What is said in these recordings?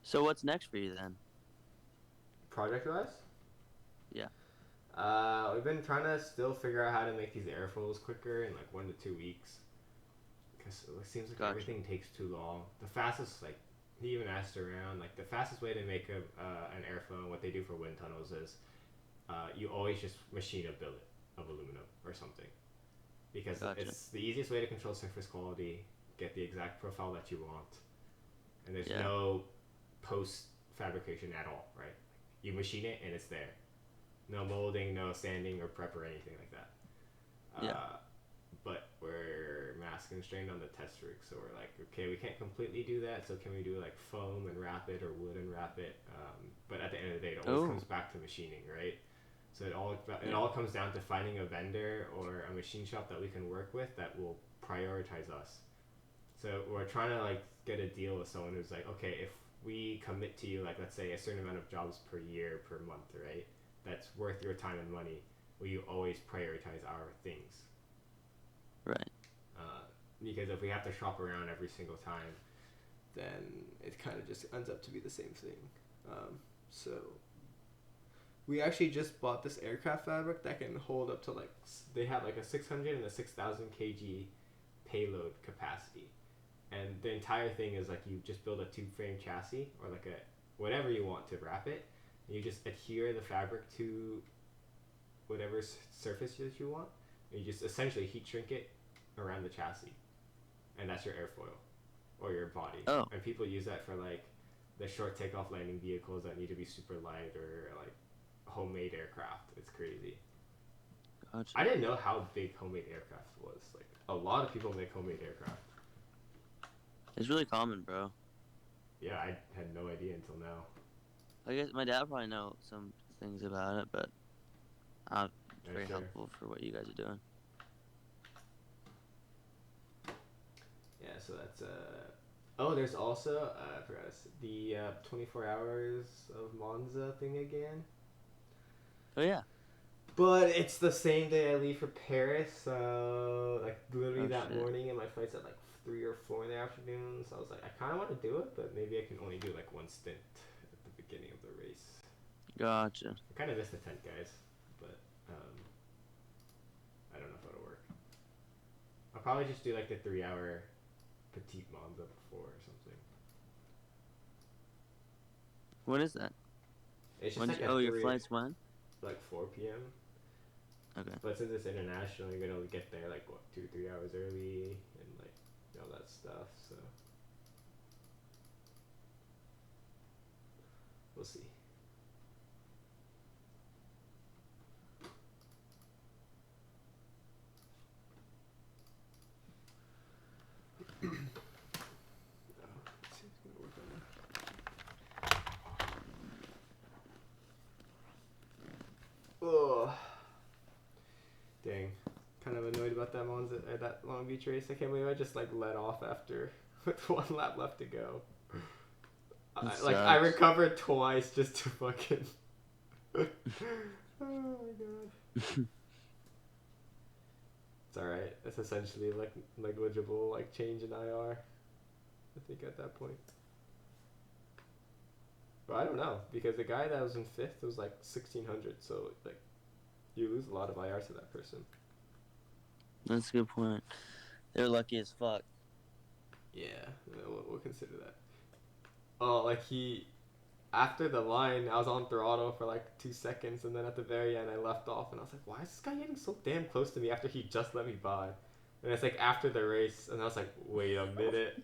So what's next for you then? Project wise, Yeah, we've been trying to still figure out how to make these airfoils quicker in like 1 to 2 weeks because it seems like gotcha. everything takes too long. The fastest, like, he even asked around, like the fastest way to make an airfoil and what they do for wind tunnels is you always just machine a billet of aluminum or something because Gotcha. it's the easiest way to control surface quality, get the exact profile that you want, and there's Yeah. no post fabrication at all, right? You machine it and it's there. No molding, no sanding or prep or anything like that. Yeah. But we're mass constrained on the test rig, so we're like, okay, we can't completely do that. So can we do like foam and wrap it or wood and wrap it? But at the end of the day, it always Oh, comes back to machining, right? So it yeah. all comes down to finding a vendor or a machine shop that we can work with that will prioritize us. So we're trying to like get a deal with someone who's like, okay, if we commit to you, like let's say a certain amount of jobs per year per month, right? That's worth your time and money. Will you always prioritize our things? Right. Uh, because if we have to shop around every single time, then it kind of just ends up to be the same thing. So we actually just bought this aircraft fabric that can hold up to like they have like a 600 and a 6,000 kg payload capacity, and the entire thing is like you just build a tube frame chassis or like a whatever you want to wrap it. And you just adhere the fabric to whatever surface that you want. And you just essentially heat shrink it around the chassis, and that's your airfoil or your body. Oh, And people use that for like the short takeoff landing vehicles that need to be super light or like homemade aircraft. It's crazy. gotcha. I didn't know how big homemade aircraft was. Like a lot of people make homemade aircraft. It's really common, bro. Yeah, I had no idea until now. I guess my dad probably know some things about it, but it's Yeah, very sure. helpful for what you guys are doing. Yeah, so that's Oh, there's also I forgot the 24 hours of Monza thing again. Oh yeah. But it's the same day I leave for Paris, so like literally Oh that shit. morning, and my flight's at like 3 or 4 in the afternoon. So I was like, I kind of want to do it, but maybe I can only do like one stint at the beginning of the race. Gotcha. I kind of miss the tent guys, but I don't know if it'll work. I'll probably just do like the 3 hour petite Monza before or something. When is that? It's just When? like a Oh, your three, flight's when? like 4 p.m. Okay. But since it's international, you're gonna get there like what 2 3 hours early and like all that stuff. So we'll see. Let's see if it's gonna work on that. Oh, dang. Kind of annoyed about that Monza, that Long Beach race. I can't believe I just like let off after with one lap left to go. It I sucks. recovered twice just to fucking. Oh my god. It's all right. It's essentially like negligible like change in IR. I think at that point. But I don't know because the guy that was in fifth was like 1,600. So like you lose a lot of IR to that person. That's a good point. They're lucky as fuck. Yeah, we'll consider that. Oh, like he after the line, I was on throttle for like 2 seconds, and then at the very end, I left off, and I was like, "Why is this guy getting so damn close to me after he just let me by?" And it's like after the race, and I was like, "Wait a minute."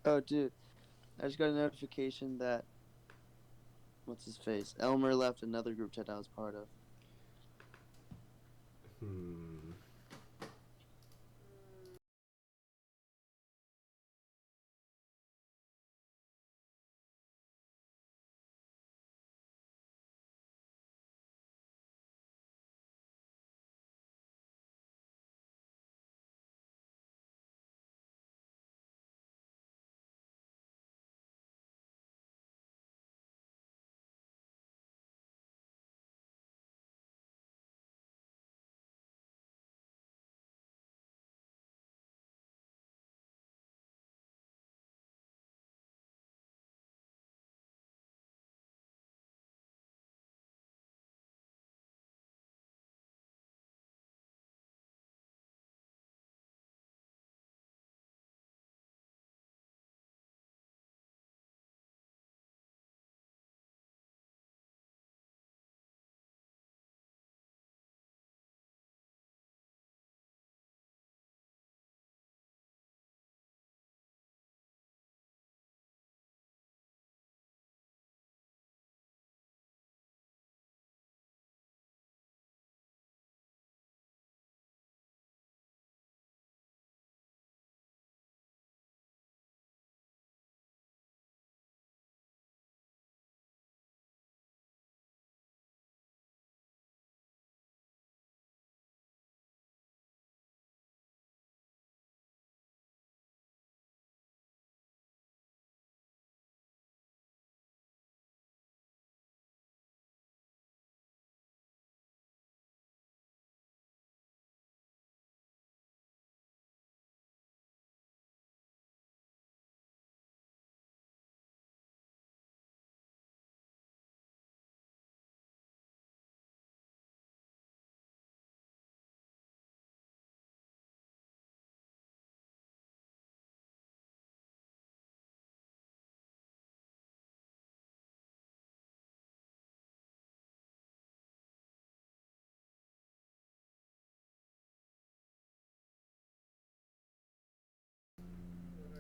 Oh, dude, I just got a notification that what's his face? Elmer left another group chat I was part of. Hmm.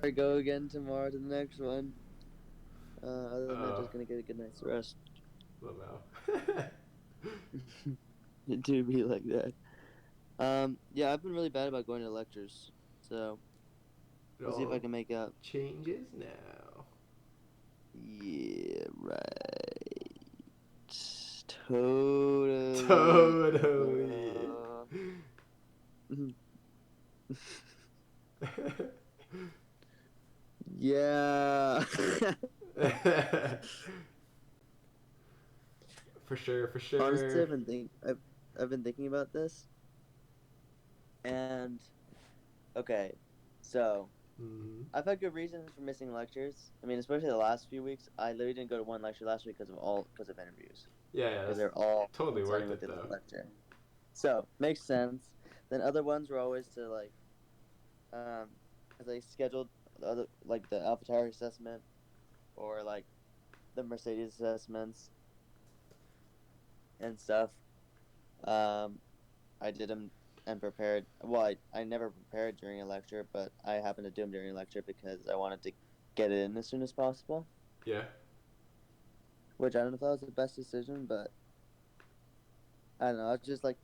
go again tomorrow to the next one. Other than that, Oh, just gonna get a good night's rest. Lamau. It do be like that. Yeah, I've been really bad about going to lectures, so It we'll see if I all can make out. changes now. Yeah, right. Totally. Totally. Yeah. For sure, for Honestly, sure. I've been thinking about this, and okay, so Hmm. I've had good reasons for missing lectures. I mean, especially the last few weeks. I literally didn't go to one lecture last week because of interviews, Yeah, yeah, because that's they're all totally coinciding worth with it the though. lecture. So makes sense. Then other ones were always to like, as I scheduled the other like the AlphaTauri assessment or like the Mercedes assessments and stuff. Um, I did them and prepared. Well, I never prepared during a lecture, but I happened to do them during a lecture because I wanted to get it in as soon as possible. Yeah. Which I don't know if that was the best decision, but I don't know. I was just like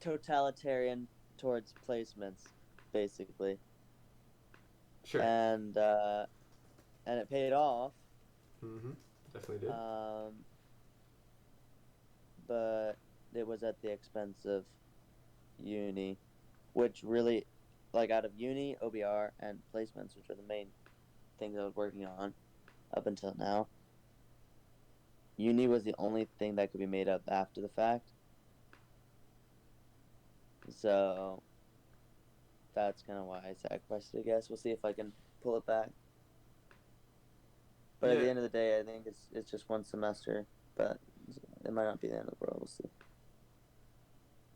totalitarian towards placements, basically, Sure. and it paid off. Hmm. Definitely did. Um, but it was at the expense of uni, which really, like out of uni, OBR, and placements, which were the main things I was working on up until now. Uni was the only thing that could be made up after the fact. So that's kind of why I sacrificed it, I guess. We'll see if I can pull it back. But at Yeah. the end of the day, I think it's just one semester. But it might not be the end of the world. We'll see.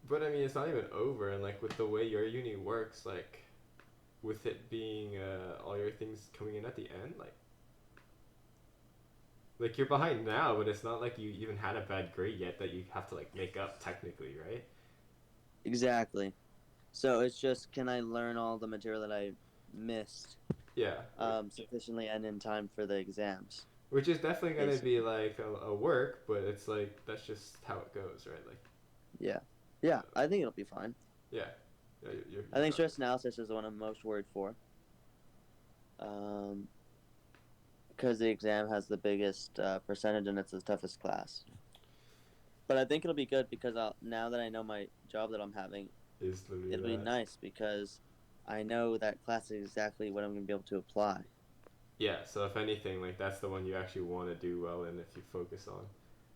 But I mean, it's not even over, and like with the way your uni works, like with it being all your things coming in at the end, like you're behind now, but it's not like you even had a bad grade yet that you have to like make up technically, right? Exactly. So it's just, can I learn all the material that I missed Yeah. sufficiently and in time for the exams, Which is definitely gonna be basically. like a work, but it's like that's just how it goes, right? Like, Yeah. Yeah, I think it'll be fine. yeah, yeah, I you're think not. stress analysis is the one I'm most worried for. Um, because the exam has the biggest percentage and it's the toughest class. But I think it'll be good because now that I know my job that I'm having, Is literally it'll be that. nice because I know that class is exactly what I'm going to be able to apply. Yeah. So if anything, like that's the one you actually want to do well in if you focus on,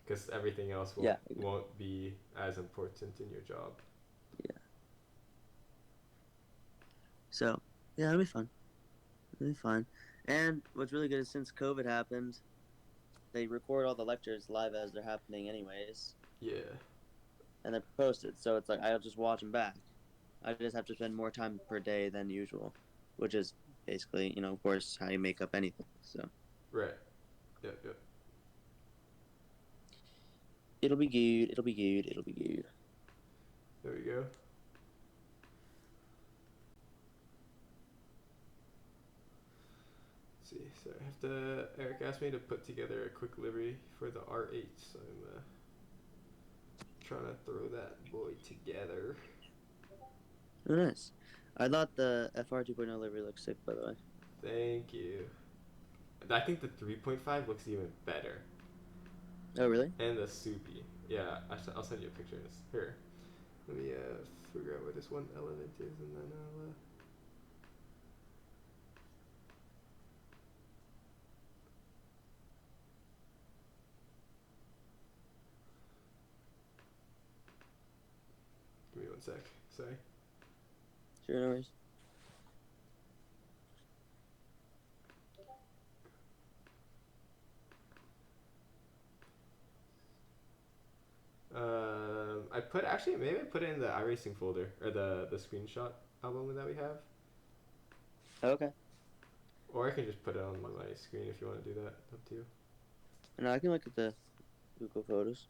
because everything else Yeah. won't be as important in your job. Yeah. So, yeah, it'll be fun. It'll be fun. And what's really good is since COVID happened, they record all the lectures live as they're happening, anyways, Yeah. and they're posted. So it's like I'll just watch them back. I just have to spend more time per day than usual, which is basically, of course, how you make up anything. So Right. Yep. Yep. it'll be good. It'll be good. It'll be good. There we go. Let's see. So I have to. Eric asked me to put together a quick livery for the R8, so I'm trying to throw that boy together. Oh, nice. I thought the FR2.0 livery looked sick, by the way. Thank you. I think the 3.5 looks even better. Oh, really? And the soupy. Yeah, I'll send you a picture of this. Here. Let me figure out where this one element is, and then I'll. Give me one sec. Sorry. Sure, no worries. I put actually maybe I put it in the Iracing folder or the screenshot album that we have, Okay. or I can just put it on my screen if you want to do that. Up to you. No, I can look at the Google Photos.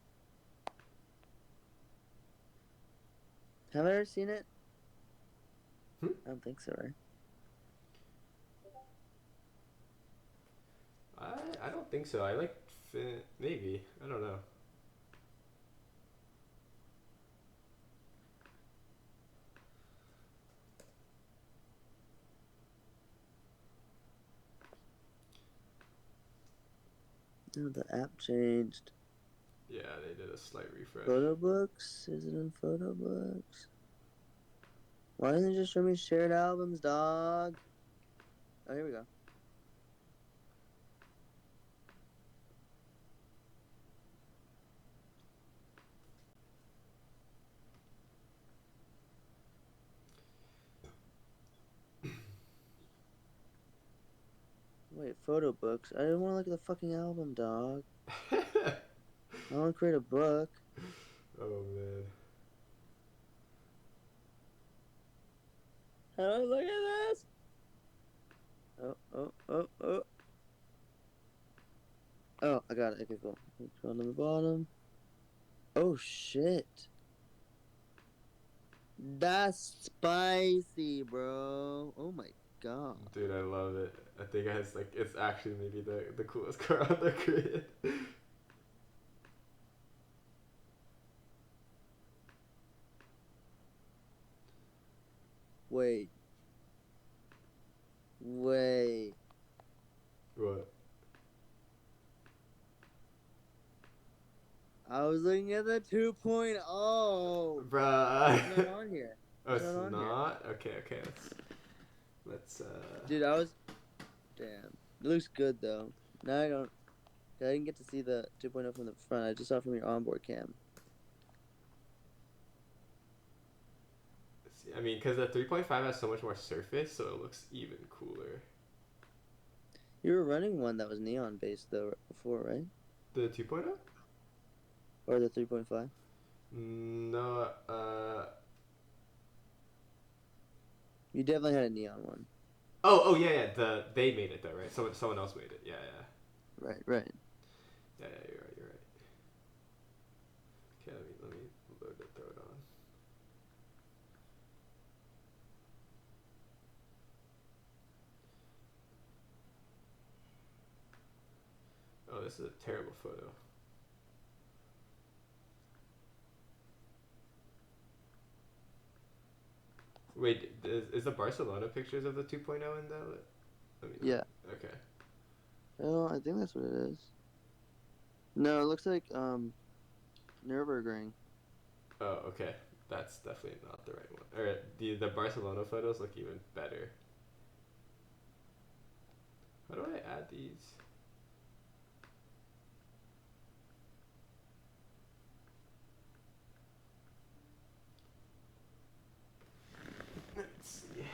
Have I ever seen it? Hmm? I don't think so, right? I don't think so. I like maybe. I don't know. No, the app changed. Yeah, they did a slight refresh. Photo books? Is it in photo books? Why didn't it just show me shared albums, dog? Oh, here we go. Wait, photo books? I didn't want to look at the fucking album, dog. I want to create a book. Oh man. How do I look at this? Oh. Oh, I got it. Okay, cool. Go on the bottom. Oh, shit. That's spicy, bro. Oh my god. Dude, I love it. I think it's actually maybe the coolest car on the grid. Wait. What? I was looking at the 2.0. Bruh. It's not on here. Oh, it's not on not? Here. Okay, let's Dude, damn. It looks good though. Now I didn't get to see the 2.0 from the front. I just saw it from your onboard cam. see. I mean, because the 3.5 has so much more surface, so it looks even cooler. You were running one that was neon based though before, right? The 2.0? Or the 3.5? No, You definitely had a neon one. Oh yeah. They made it though, right? Someone else made it. Yeah. Right. Yeah, you're right. Okay, let me load it, throw it on. Oh, this is a terrible photo. Wait, is the Barcelona pictures of the 2.0 in that? Let me know. Yeah. Okay. Oh, I think that's what it is. No, it looks like Nürburgring. Oh, okay. That's definitely not the right one. Or the Barcelona photos look even better. How do I add these? Let's see.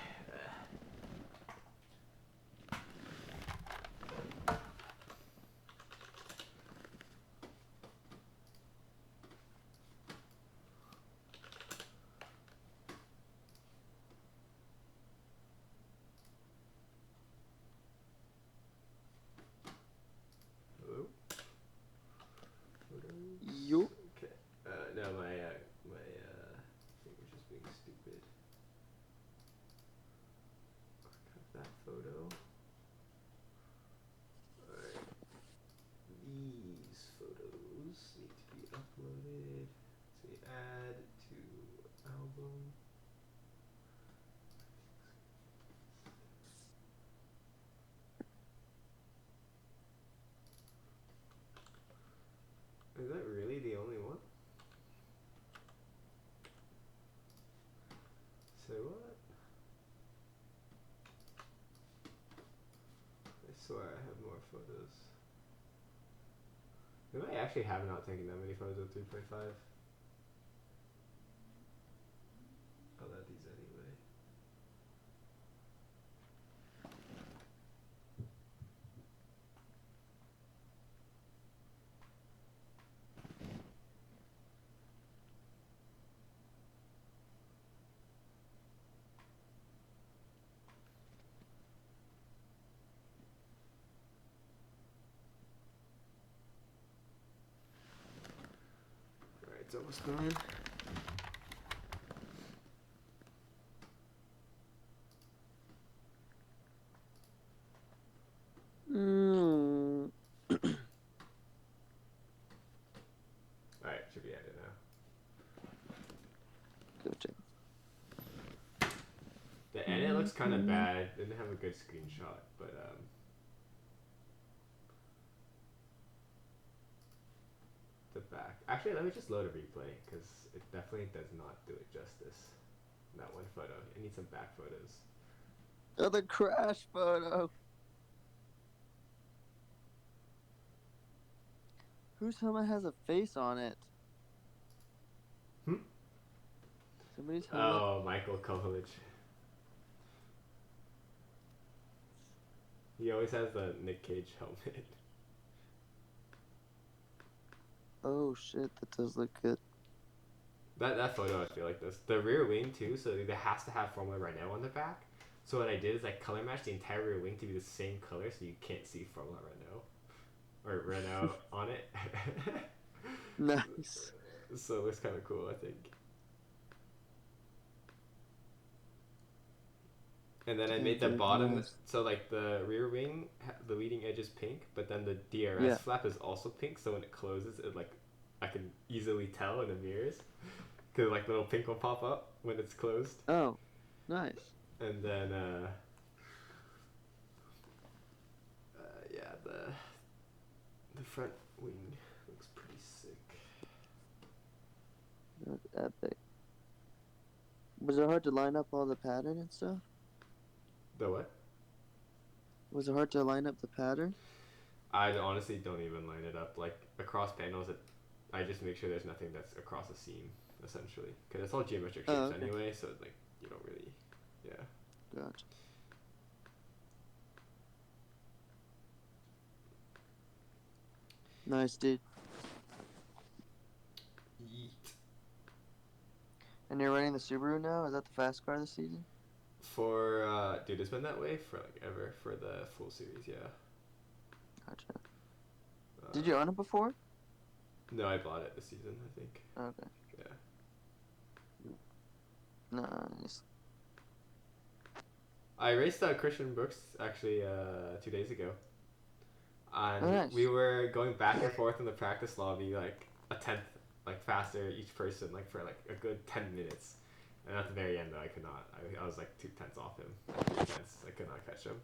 Hello? You. Okay. No, my thing was just being stupid. Cut that photo. Alright. These photos need to be uploaded. So we add to album. Is that really the only one? Say what? I swear I have more photos. Am I actually have not taken that many photos of 3.5? I'll add these anyway. Alright, it's almost done. kind of bad. Didn't have a good screenshot, but the back. Actually, let me just load a replay because it definitely does not do it justice. That one photo. I need some back photos. Oh, the crash photo. Whose helmet has a face on it? Somebody's helmet. Oh, Michael Kovalich. He always has the Nick Cage helmet. Oh shit, that does look good. That photo, I feel like this. The rear wing too, so it has to have Formula Renault on the back. So what I did is I color matched the entire rear wing to be the same color, so you can't see Formula Renault or Renault on it. Nice. So it looks kind of cool, I think. And then I made the bottom, nice. so like the rear wing, the leading edge is pink, but then the DRS flap is also pink. So when it closes, it like I can easily tell in the mirrors, because like little pink will pop up when it's closed. Oh, nice. And then yeah, the front wing looks pretty sick. That's epic. Was it hard to line up all the pattern and stuff? The what? Was it hard to line up the pattern? I honestly don't even line it up. Like across panels, I just make sure there's nothing that's across a seam, essentially, because it's all geometric shapes anyway. So like you don't really, yeah. Gotcha. Nice, dude. Yeet. And you're running the Subaru now? Is that the fast car this season? For dude, it's been that way for like ever for the full series, yeah. Gotcha. Did you own it before? No, I bought it this season, I think. Okay. Yeah. Nice. I raced Christian Brooks actually 2 days ago. And nice. We were going back and forth in the practice lobby like a tenth like faster each person like for like a good 10 minutes. And at the very end though I could not. I was like 2 tenths off him. 3 tenths. I could not catch him.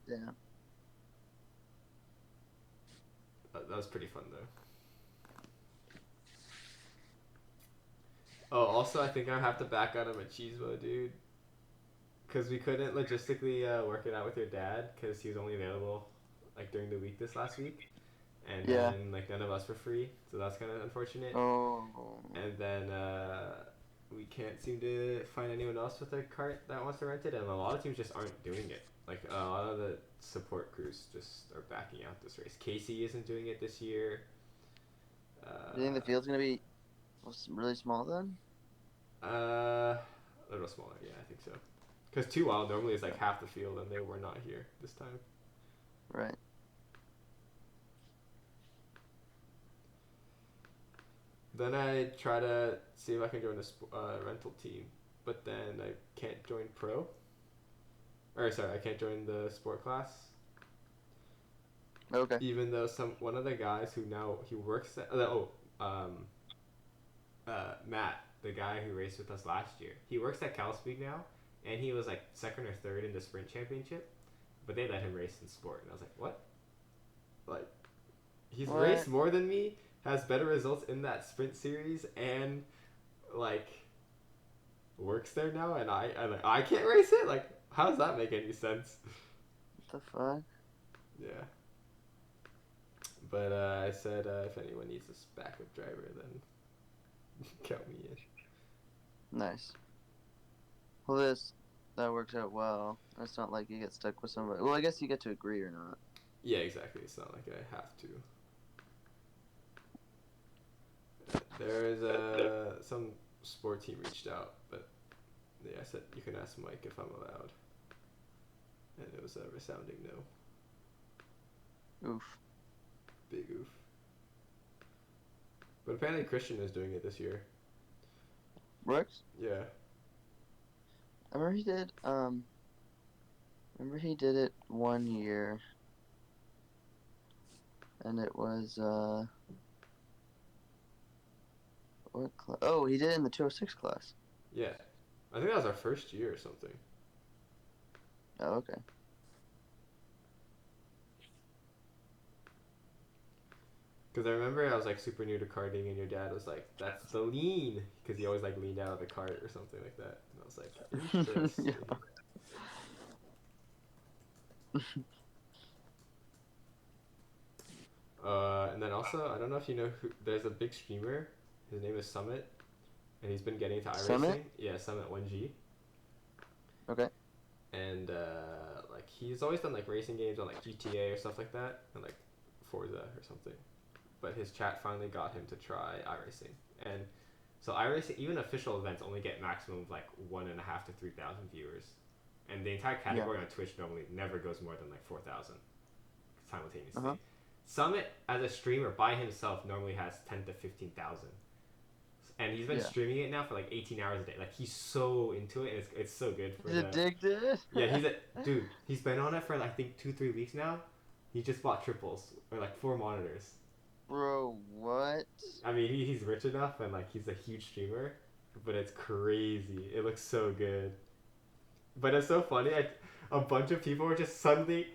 Yeah. That was pretty fun though. Oh, also I think I have to back out of Machismo, dude. Because we couldn't logistically work it out with your dad because he was only available like during the week this last week. And then like none of us were free, so that's kind of unfortunate. Oh. And then we can't seem to find anyone else with a cart that wants to rent it, and a lot of teams just aren't doing it. Like a lot of the support crews just are backing out this race. Casey isn't doing it this year. Do you think the field's gonna be really small then? A little smaller, yeah, I think so. Because 2 Wild normally is like half the field, and they were not here this time. Right. Then I try to see if I can join a rental team, but then I can't join pro. Or sorry, I can't join the sport class. Okay. Even though one of the guys who now he works at Matt, the guy who raced with us last year, he works at CalSpeed now, and he was like 2nd or 3rd in the sprint championship, but they let him race in sport, and I was like, what? Like, he's raced more than me, has better results in that sprint series, and like works there now, and I can't race it. Like, how does that make any sense? What the fuck? Yeah. But I said if anyone needs a backup driver, then count me in. Nice. Well, that works out well. It's not like you get stuck with somebody. Well, I guess you get to agree or not. Yeah, exactly. It's not like I have to. There is some sport team reached out, but yeah, I said you can ask Mike if I'm allowed, and it was a resounding no. Oof. Big oof. But apparently Christian is doing it this year. Brooks? Yeah. I remember he did it 1 year. And it was, what class? Oh, he did it in the 206 class. Yeah. I think that was our first year or something. Oh, okay. Because I remember I was like super new to karting, and your dad was like, "That's the lean," because he always like leaned out of the cart or something like that. And I was like, "Interesting." And then also, I don't know if you know who. There's a big streamer. His name is Summit, and he's been getting into Summit? iRacing. Yeah, Summit 1G. Okay. And like he's always done like racing games on like GTA or stuff like that, and like Forza or something. But his chat finally got him to try iRacing, and so iRacing, even official events only get maximum of like 1.5 to 3,000 viewers, and the entire category on Twitch normally never goes more than like 4,000 simultaneously. Uh-huh. Summit as a streamer by himself normally has 10 to 15,000, and he's been streaming it now for like 18 hours a day. Like he's so into it, and it's so good for He's the. addicted. Yeah, dude. He's been on it for I think 2-3 weeks now. He just bought triples or like 4 monitors. Bro, what? I mean, he's rich enough and like he's a huge streamer, but it's crazy. It looks so good. But it's so funny. A bunch of people were just suddenly.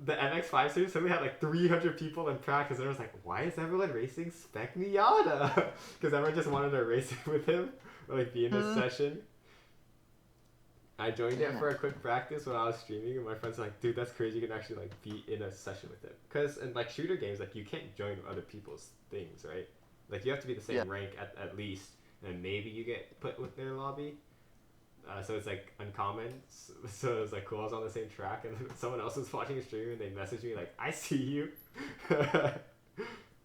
The MX5 series suddenly had like 300 people in practice, and I was like, why is everyone racing Spec Miata? Because everyone just wanted to race it with him, or like be in his session. I joined it for a quick practice when I was streaming, and my friends were like, dude, that's crazy, you can actually like be in a session with him. Because in like shooter games, like you can't join other people's things, right? Like you have to be the same rank at least, and maybe you get put with their lobby. So it's like uncommon. So it was like cool. I was on the same track, and someone else was watching a stream, and they messaged me like, "I see you." But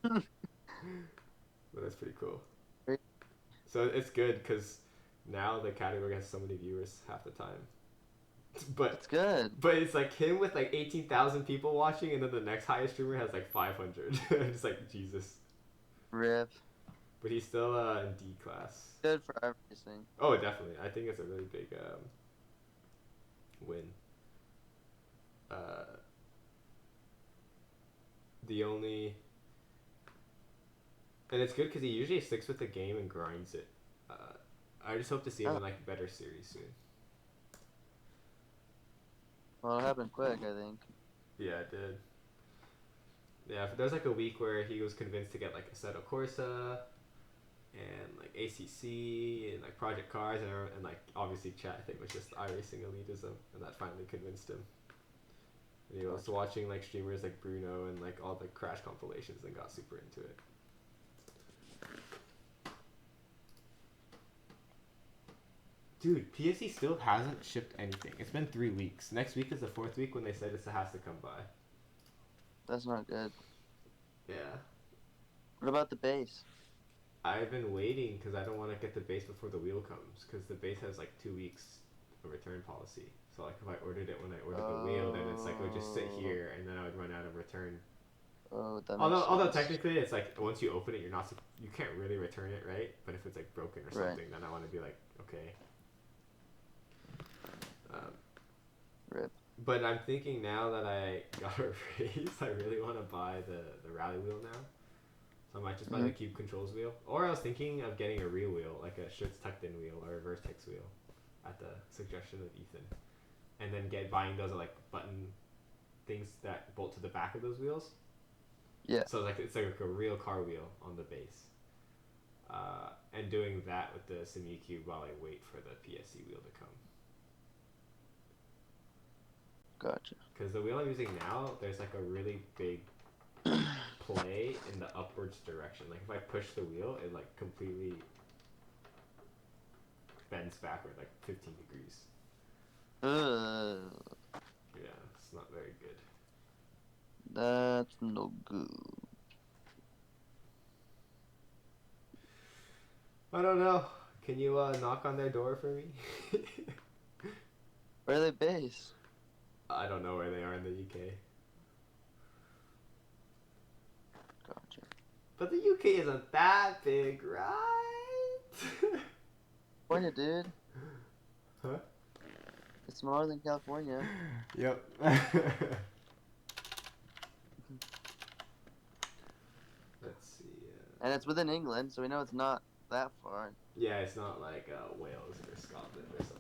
that's pretty cool. So it's good because now the category has so many viewers half the time. But it's good. But it's like him with like 18,000 people watching, and then the next highest streamer has like 500. It's like Jesus. Rip. But he's still in D class. Good for everything. Oh, definitely. I think it's a really big win. The only... And it's good because he usually sticks with the game and grinds it. I just hope to see him in like better series soon. Well, it happened quick, I think. Yeah, it did. Yeah, there's like a week where he was convinced to get like Assetto Corsa and like ACC and like Project Cars, and like obviously chat I think was just iRacing elitism, and that finally convinced him. And he was watching like streamers like Bruno and like all the Crash compilations and got super into it. Dude, PSE still hasn't shipped anything. It's been 3 weeks. Next week is the 4th week when they said it has to come by. That's not good. Yeah. What about the base? I've been waiting because I don't want to get the base before the wheel comes, because the base has like 2 weeks of return policy. So like if I ordered it when I ordered the wheel, then it's like it would just sit here and then I would run out of return. Oh, that makes sense. Although technically it's like once you open it, you can't really return it, right? But if it's like broken or something, then I want to be like, okay. Rip. But I'm thinking now that I got a raise, I really want to buy the rally wheel now. So I might just buy the Cube Controls wheel. Or I was thinking of getting a real wheel, like a shirts tucked in wheel or a reverse text wheel, at the suggestion of Ethan. And then buying those like button things that bolt to the back of those wheels. Yeah. So like it's like a real car wheel on the base. And doing that with the Simu Cube while I wait for the PSC wheel to come. Gotcha. Because the wheel I'm using now, there's like a really big play in the upwards direction. Like if I push the wheel, it like completely bends backward like 15 degrees. Yeah, it's not very good. That's no good. I don't know. Can you knock on their door for me? Where are they based? I don't know where they are in the UK. Gotcha. But the UK isn't that big, right? California, dude. Huh? It's smaller than California. Yep. Let's see. And it's within England, so we know it's not that far. Yeah, it's not like Wales or Scotland or something.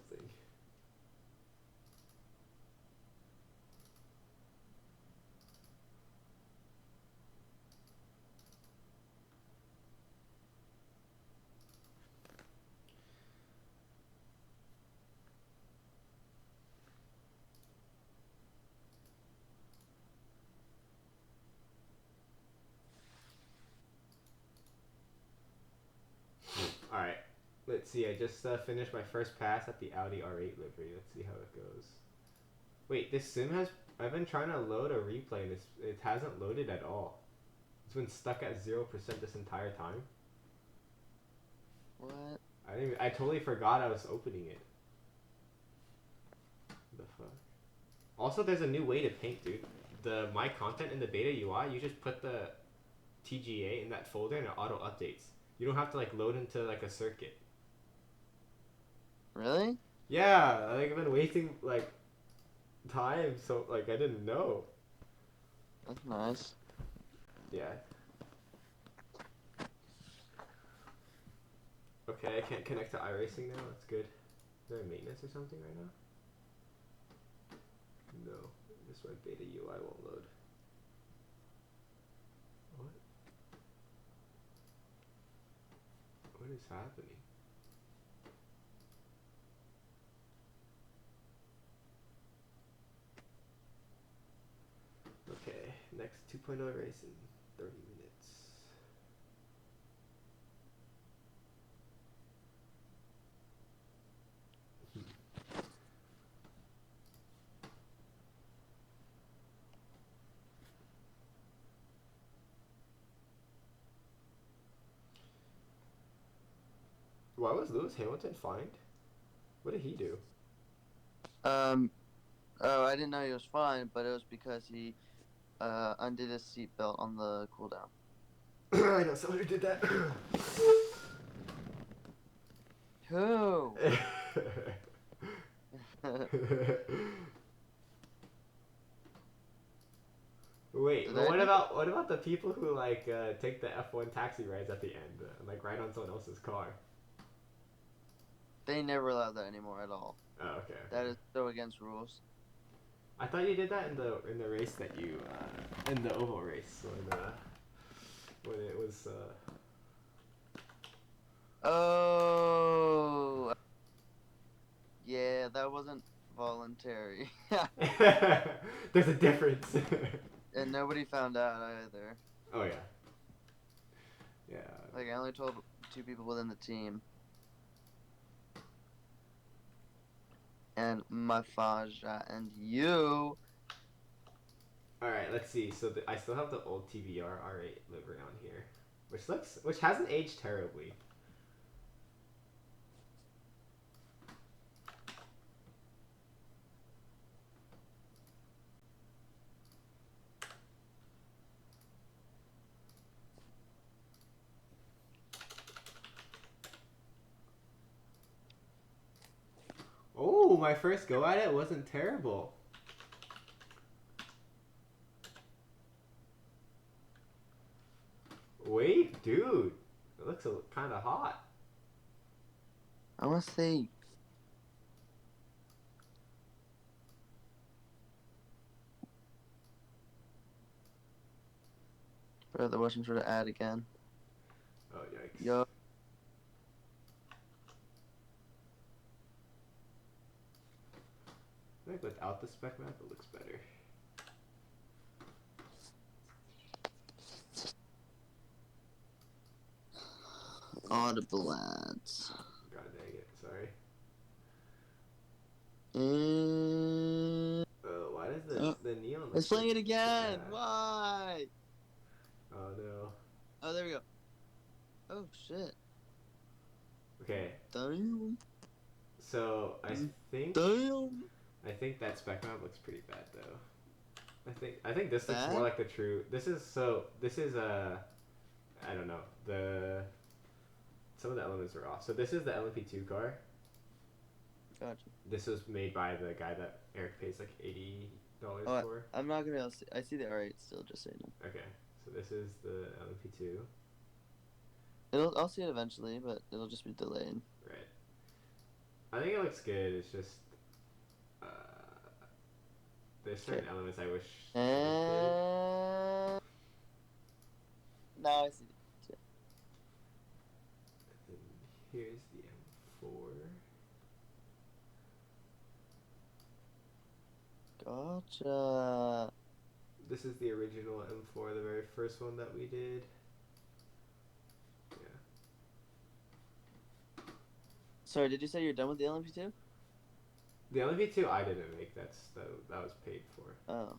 Alright, let's see. I just finished my first pass at the Audi R8 livery. Let's see how it goes. Wait, this sim has... I've been trying to load a replay and it hasn't loaded at all. It's been stuck at 0% this entire time. What? I totally forgot I was opening it. The fuck? Also, there's a new way to paint, dude. The My Content in the beta UI, you just put the TGA in that folder and it auto updates. You don't have to like load into like a circuit. Really? Yeah, like I've been wasting like time, so like I didn't know. That's nice. Yeah. Okay, I can't connect to Iracing now. That's good. Is there a maintenance or something right now? No, just my beta UI won't load. What? What is happening? Okay, next 2.0 race in 30 minutes. Why was Lewis Hamilton fined? What did he do? Oh, I didn't know he was fine, but it was because he undid his seatbelt on the cooldown. I know someone who did that. Who? Wait, Did but I do? what about the people who like take the F1 taxi rides at the end, like ride on someone else's car? They never allow that anymore at all. Oh, okay. That is so against rules. I thought you did that in the race that you in the oval race when it was. Oh. Yeah, that wasn't voluntary. There's a difference. And nobody found out either. Oh yeah. Yeah. Like, I only told 2 people within the team. And my Faja and you. Alright, let's see. So I still have the old TVR R8 livery on here, which hasn't aged terribly. Oh, my first go at it wasn't terrible. Wait, dude. It looks kind of hot. I want to say. Bro, they're watching for the ad again. Oh, yikes. Yo. I think without the spec map, it looks better. Audible ads. God dang it. Sorry. Why does the neon look It's playing it again. bad? Why? Oh, no. Oh, there we go. Oh, shit. Okay. Damn. So, I think that spec map looks pretty bad, though. I think this looks more like the true. This is I don't know. Some of the elements are off. So this is the LMP2 car. Gotcha. This was made by the guy that Eric pays like $80 for. I'm not gonna be able to see. I see the R8 still, just saying. Okay, so this is the LMP2. I'll see it eventually, but it'll just be delayed. Right. I think it looks good. It's just uh, there's certain elements I wish they did. And now I see it. And here's the M4. Gotcha. This is the original M4, the very first one that we did. Yeah. Sorry, did you say you're done with the LMP2? The LMP2 I didn't make. That was paid for. Oh.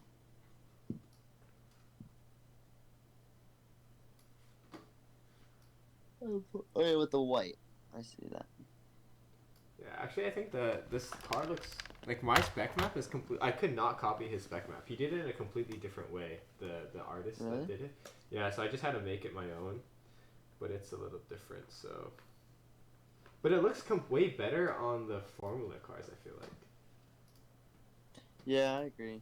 Oh yeah, with the white. I see that. Yeah, actually, I think this car looks like my spec map is complete. I could not copy his spec map. He did it in a completely different way. The artist Really? that did it. Yeah, so I just had to make it my own, but it's a little different. So, but it looks way better on the Formula cars. I feel like. Yeah, I agree.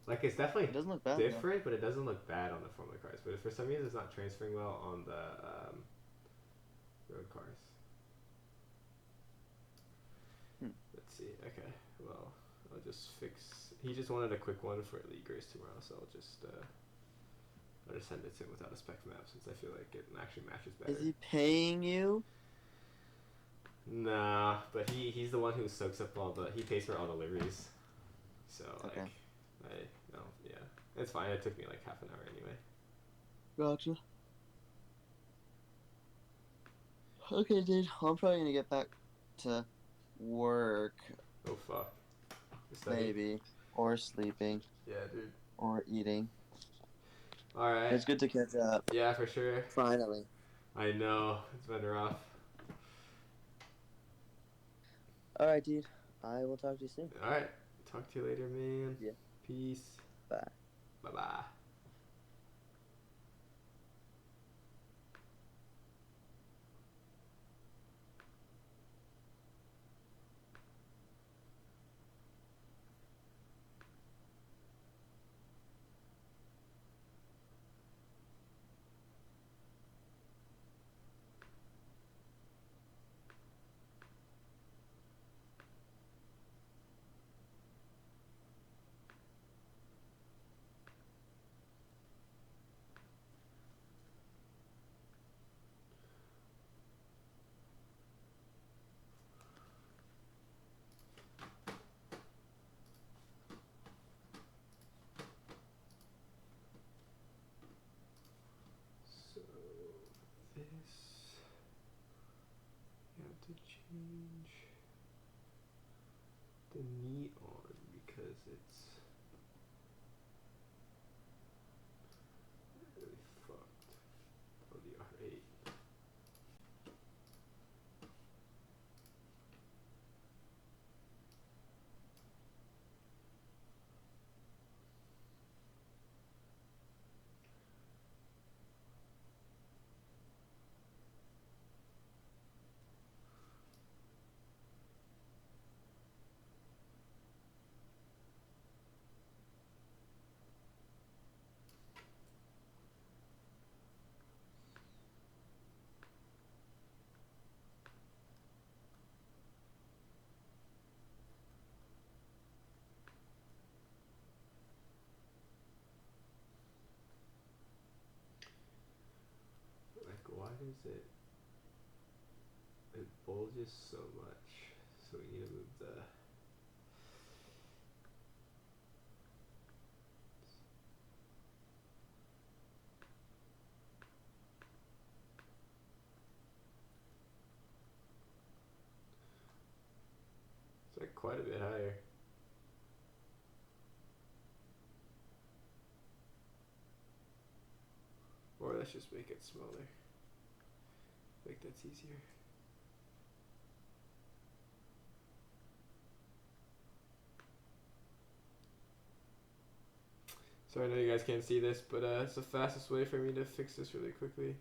Like it's definitely It doesn't look bad. different, but it doesn't look bad on the Formula cars. But for some reason, it's not transferring well on the road cars. Let's see. Okay. Well, I'll just fix. He just wanted a quick one for league race tomorrow, so I'll just send it to him without a spec map since I feel like it actually matches better. Is he paying you? Nah, but he's the one who soaks up he pays for all the liveries. So Okay. yeah, it's fine. It took me like half an hour anyway. Gotcha. Okay, dude. I'm probably gonna get back to work. Oh fuck. Maybe. Or sleeping. Yeah, dude. Or eating. Alright. It's good to catch up. Yeah, for sure. Finally. I know. It's been rough. Alright, dude. I will talk to you soon. Alright. Talk to you later, man. Yeah. Peace. Bye. Bye-bye. So this you have to change the neon because it's really fucked on the R8. Like, why does it bulges so much? So we need to move the it's like quite a bit higher. Or let's just make it smaller. Like that's easier. So I know you guys can't see this, but it's the fastest way for me to fix this really quickly.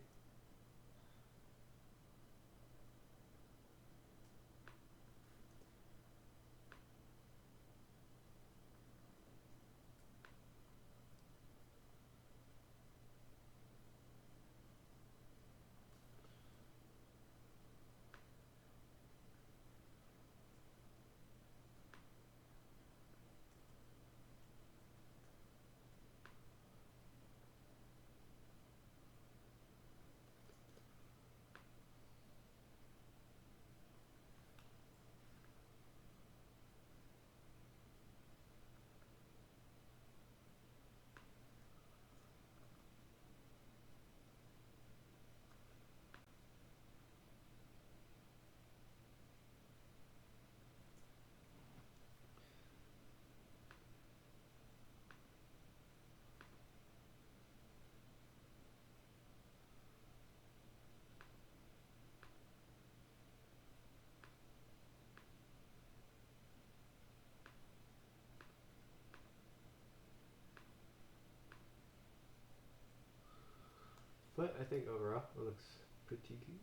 but I think overall it looks pretty good.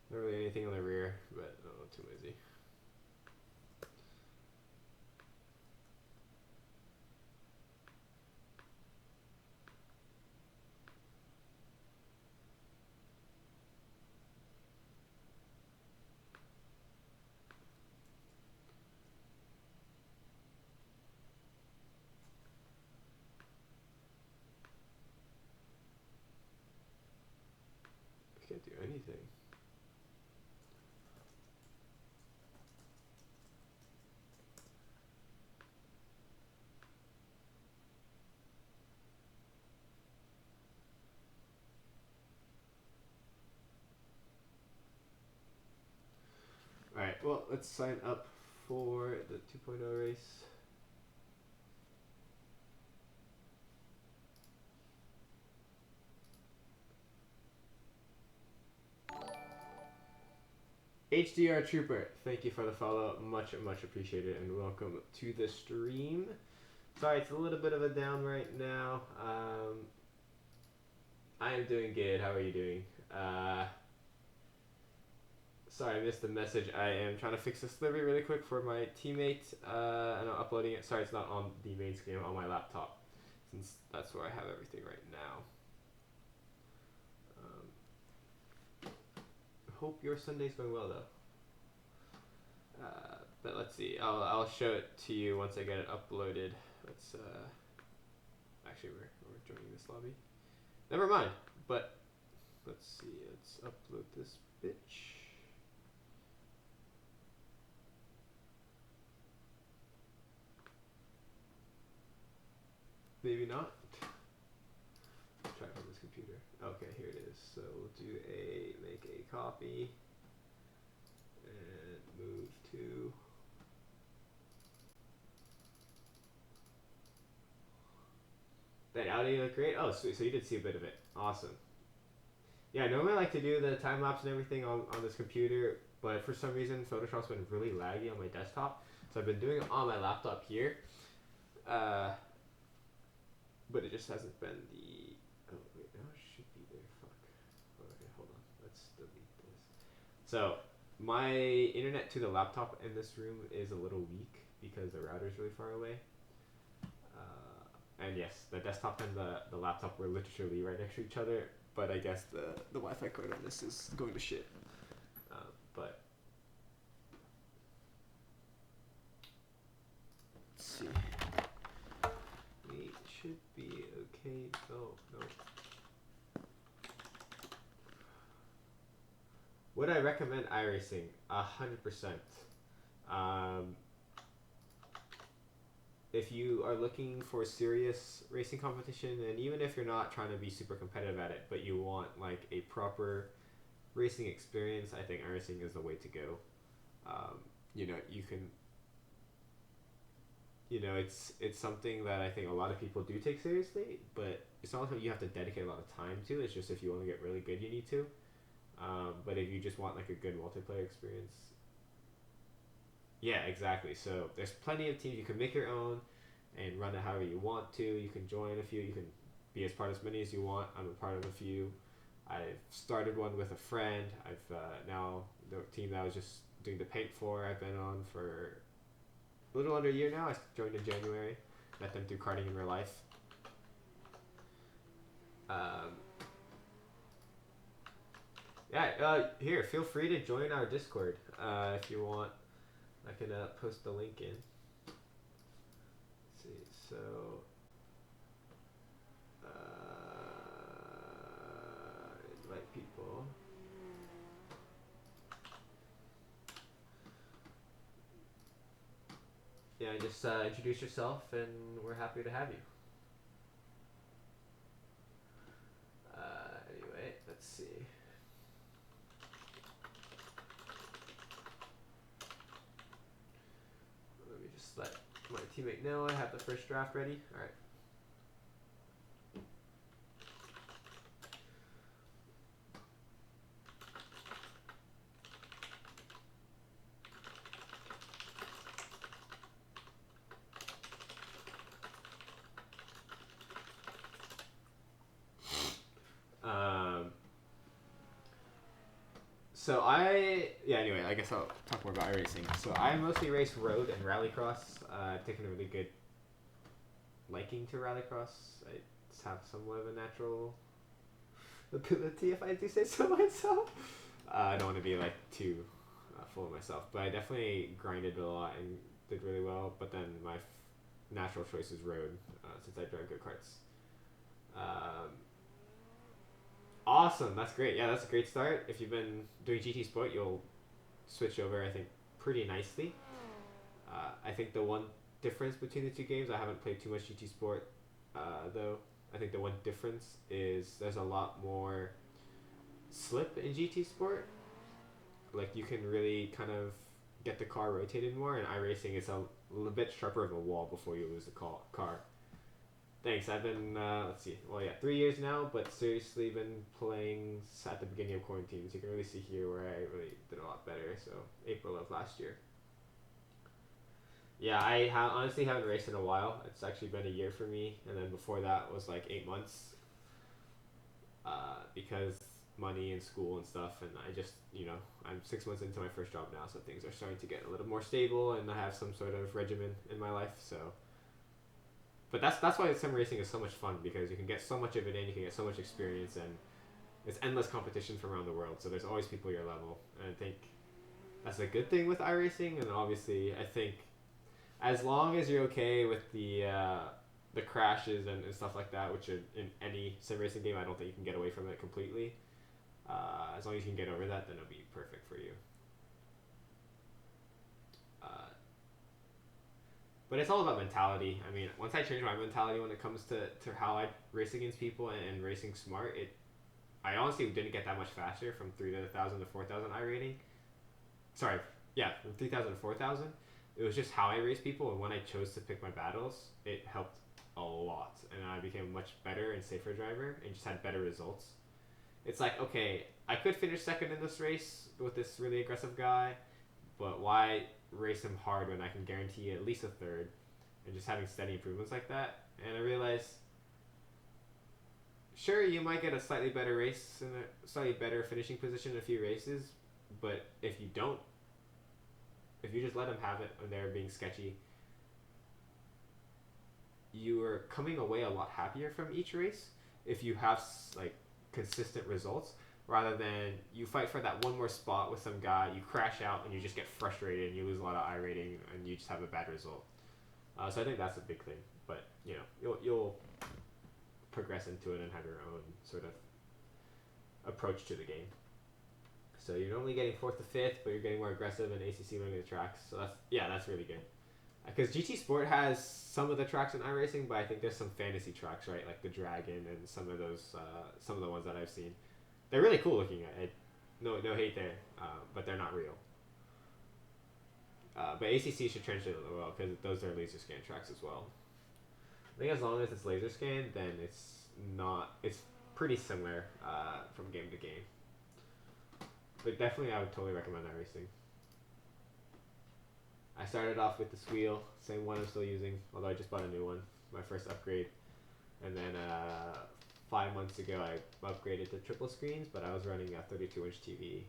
Not really anything on the rear, but too lazy. I can't do anything. Alright, well, let's sign up for the 2.0 race. HDR Trooper, thank you for the follow. Much appreciated, and welcome to the stream. Sorry, it's a little bit of a down right now. I am doing good. How are you doing? Sorry, I missed the message. I am trying to fix this livery really quick for my teammate, and I'm uploading it. Sorry, it's not on the main screen, on my laptop, since that's where I have everything right now. Hope your Sunday's going well, though. But let's see. I'll show it to you once I get it uploaded. Let's actually we're joining this lobby. Never mind. But let's see. Let's upload this bitch. Maybe not. Try from this computer. Okay, here it is. So we'll do make a copy and move to. That audio look great. Oh, sweet. So you did see a bit of it. Awesome. Yeah, normally I like to do the time lapse and everything on this computer, but for some reason Photoshop's been really laggy on my desktop, so I've been doing it on my laptop here. But it just hasn't been the. Oh wait, no, it should be there. Fuck. Okay, hold on. Let's delete this. So my internet to the laptop in this room is a little weak because the router is really far away. And yes, the desktop and the laptop were literally right next to each other, but I guess the Wi-Fi code on this is going to shit. But let's see. It should be okay. Oh, no. Would I recommend Iracing? 100%. If you are looking for serious racing competition, and even if you're not trying to be super competitive at it, but you want like a proper racing experience, I think Iracing is the way to go. You know, you can. You know, it's something that I think a lot of people do take seriously, but it's not something you have to dedicate a lot of time to. It's just if you want to get really good, you need to. But if you just want like a good multiplayer experience, yeah, exactly. So there's plenty of teams. You can make your own and run it however you want to. You can join a few. You can be as part of as many as you want. I'm a part of a few. I've started one with a friend. I've now the team that I was just doing the paint for, I've been on for a little under a year now. I joined in January. Met them through karting in real life. Yeah, here, feel free to join our Discord if you want. I can post the link in. Let's see, so invite people. Yeah, just introduce yourself, and we're happy to have you. Anyway, let's see. Let me just let my teammate know I have the first draft ready. All right. So anyway, I guess I'll talk more about iRacing. So I mostly race road and rallycross. I've taken a really good liking to rallycross. I just have somewhat of a natural ability, if I do say so myself. I don't want to be like too full of myself, but I definitely grinded a lot and did really well. But then my natural choice is road, since I drive go-karts. Awesome, that's great. Yeah, that's a great start. If you've been doing GT Sport, you'll switch over, I think, pretty nicely. I think the one difference between the two games, I haven't played too much GT Sport, though. I think the one difference is there's a lot more slip in GT Sport. Like, you can really kind of get the car rotated more, and iRacing is a little bit sharper of a wall before you lose the car. Thanks. I've been, 3 years now, but seriously been playing at the beginning of quarantine. So you can really see here where I really did a lot better. So April of last year. Yeah, I honestly haven't raced in a while. It's actually been a year for me. And then before that was like 8 months. Because money and school and stuff. And I just, I'm 6 months into my first job now. So things are starting to get a little more stable. And I have some sort of regimen in my life. So... But that's why sim racing is so much fun, because you can get so much of it in, you can get so much experience, and it's endless competition from around the world. So there's always people your level, and I think that's a good thing with iRacing. And obviously, I think as long as you're okay with the crashes and stuff like that, which are in any sim racing game, I don't think you can get away from it completely. As long as you can get over that, then it'll be perfect for you. But it's all about mentality. I mean, once I changed my mentality when it comes to how I race against people and racing smart, I honestly didn't get that much faster from 3,000 to 4,000 iRating. Sorry, yeah, from 3,000 to 4,000. It was just how I race people, and when I chose to pick my battles, it helped a lot. And I became a much better and safer driver and just had better results. It's like, okay, I could finish second in this race with this really aggressive guy, but why race him hard when I can guarantee at least a third, and just having steady improvements like that. And I realized, sure, you might get a slightly better race and a slightly better finishing position in a few races, but if you just let them have it when they're being sketchy, you are coming away a lot happier from each race if you have like consistent results, rather than you fight for that one more spot with some guy, you crash out and you just get frustrated and you lose a lot of iRating and you just have a bad result. So I think that's a big thing. But you'll progress into it and have your own sort of approach to the game. So you're only getting 4th to 5th, but you're getting more aggressive in ACC learning the tracks. So that's really good. Because GT Sport has some of the tracks in iRacing, but I think there's some fantasy tracks, right? Like the Dragon and some of the ones that I've seen. They're really cool looking at it. No hate there, but they're not real. But ACC should translate it well, because those are laser scan tracks as well. I think as long as it's laser scanned, then it's pretty similar from game to game. But definitely I would totally recommend iRacing. I started off with this wheel, same one I'm still using, although I just bought a new one, my first upgrade. And then 5 months ago I upgraded to triple screens, but I was running a 32-inch TV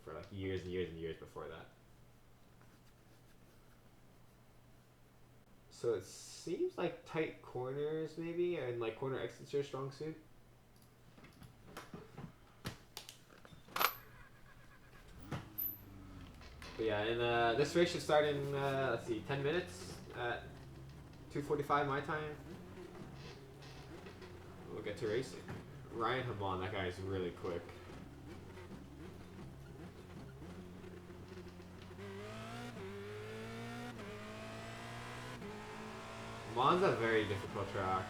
for like years and years and years before that. So it seems like tight corners maybe, and like corner exits your strong suit. But yeah, and this race should start in 10 minutes at 2:45 my time. We'll get to racing. Ryan Hamon, that guy is really quick. Mon's a very difficult track.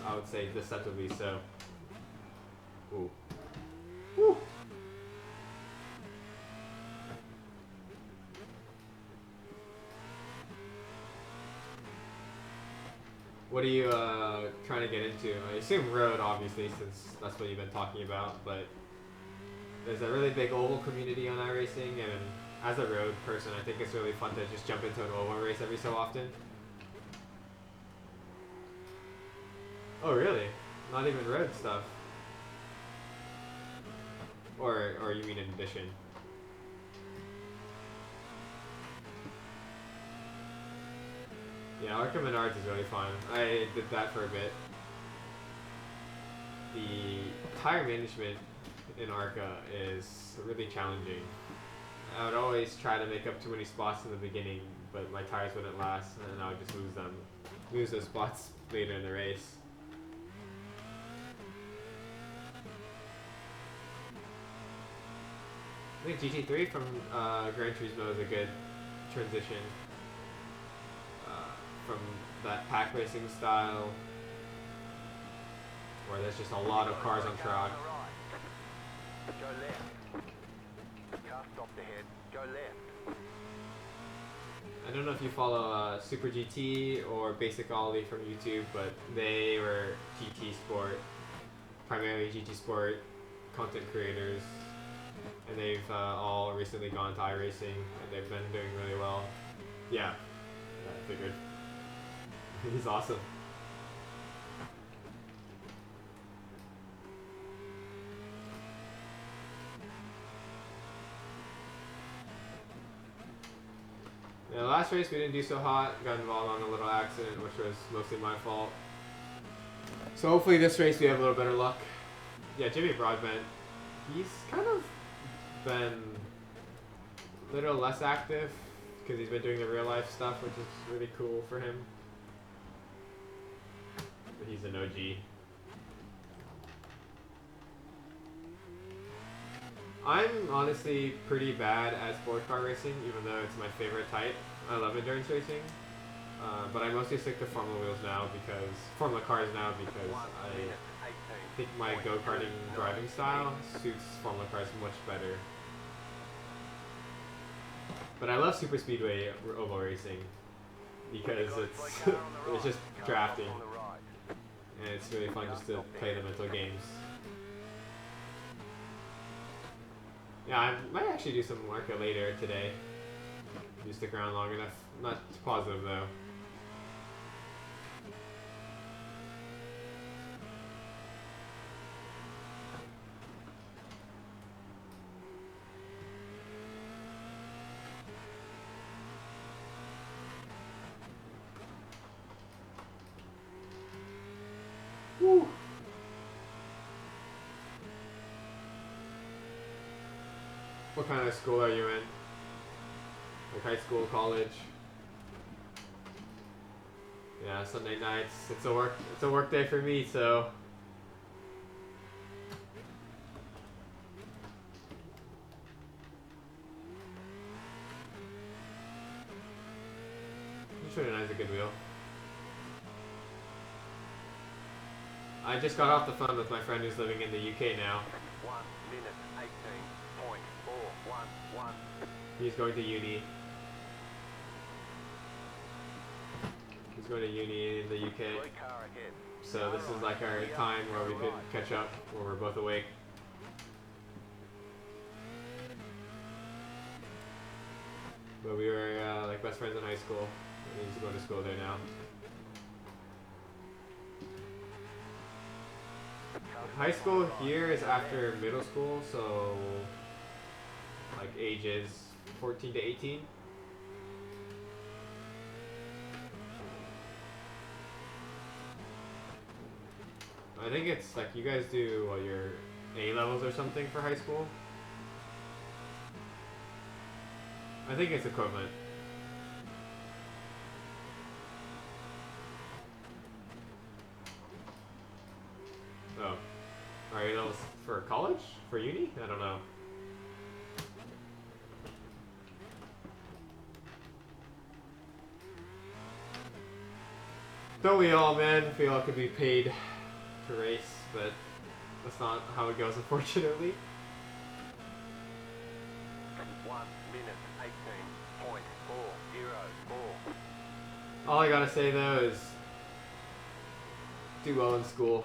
I would say deceptively so. Ooh. Woo. What are you trying to get into? I assume road, obviously, since that's what you've been talking about, but there's a really big oval community on iRacing, and as a road person, I think it's really fun to just jump into an oval race every so often. Oh, really? Not even road stuff. Or you mean in addition? Yeah, Arkham Menards is really fun. I did that for a bit. The tire management in Arca is really challenging. I would always try to make up too many spots in the beginning, but my tires wouldn't last, and I would just lose those spots later in the race. I think GT3 from Gran Turismo is a good transition from that pack racing style, where there's just a lot of cars on track. Go left. Car stopped ahead. Go left. I don't know if you follow Super GT or Basic Ollie from YouTube, but they were GT Sport, primarily GT Sport content creators, and they've all recently gone to Iracing, and they've been doing really well. Yeah, I figured. He's awesome. Yeah, the last race we didn't do so hot. Got involved on a little accident, which was mostly my fault. So hopefully this race we have a little better luck. Yeah, Jimmy Broadbent, he's kind of been a little less active because he's been doing the real life stuff, which is really cool for him. But he's an OG. I'm honestly pretty bad at sport car racing, even though it's my favorite type. I love endurance racing, but I mostly stick to Formula cars now because I think my go-karting driving style suits Formula cars much better. But I love super speedway oval racing because it's just drafting, and it's really fun just to play the mental games. Yeah, I might actually do some Arca later today. If you stick around long enough. Not too positive though. Woo! What kind of school are you in? Like high school, college? Yeah, Sunday nights. It's a work day for me, so N29 is a good wheel. I just got off the phone with my friend who's living in the UK now. 1 minute 18.411. He's going to uni. He's going to uni in the UK. So this is like our time where we could catch up, where we're both awake. But we were like best friends in high school. And he's going to school there now. High school here is after middle school, so like ages 14 to 18. I think it's like you guys do your A levels or something for high school. I think it's equivalent. Oh. Are A levels for college? For uni? I don't know. Don't we all, man? We all could be paid to race, but that's not how it goes, unfortunately. 1 minute 18.404. All I gotta say though is do well in school,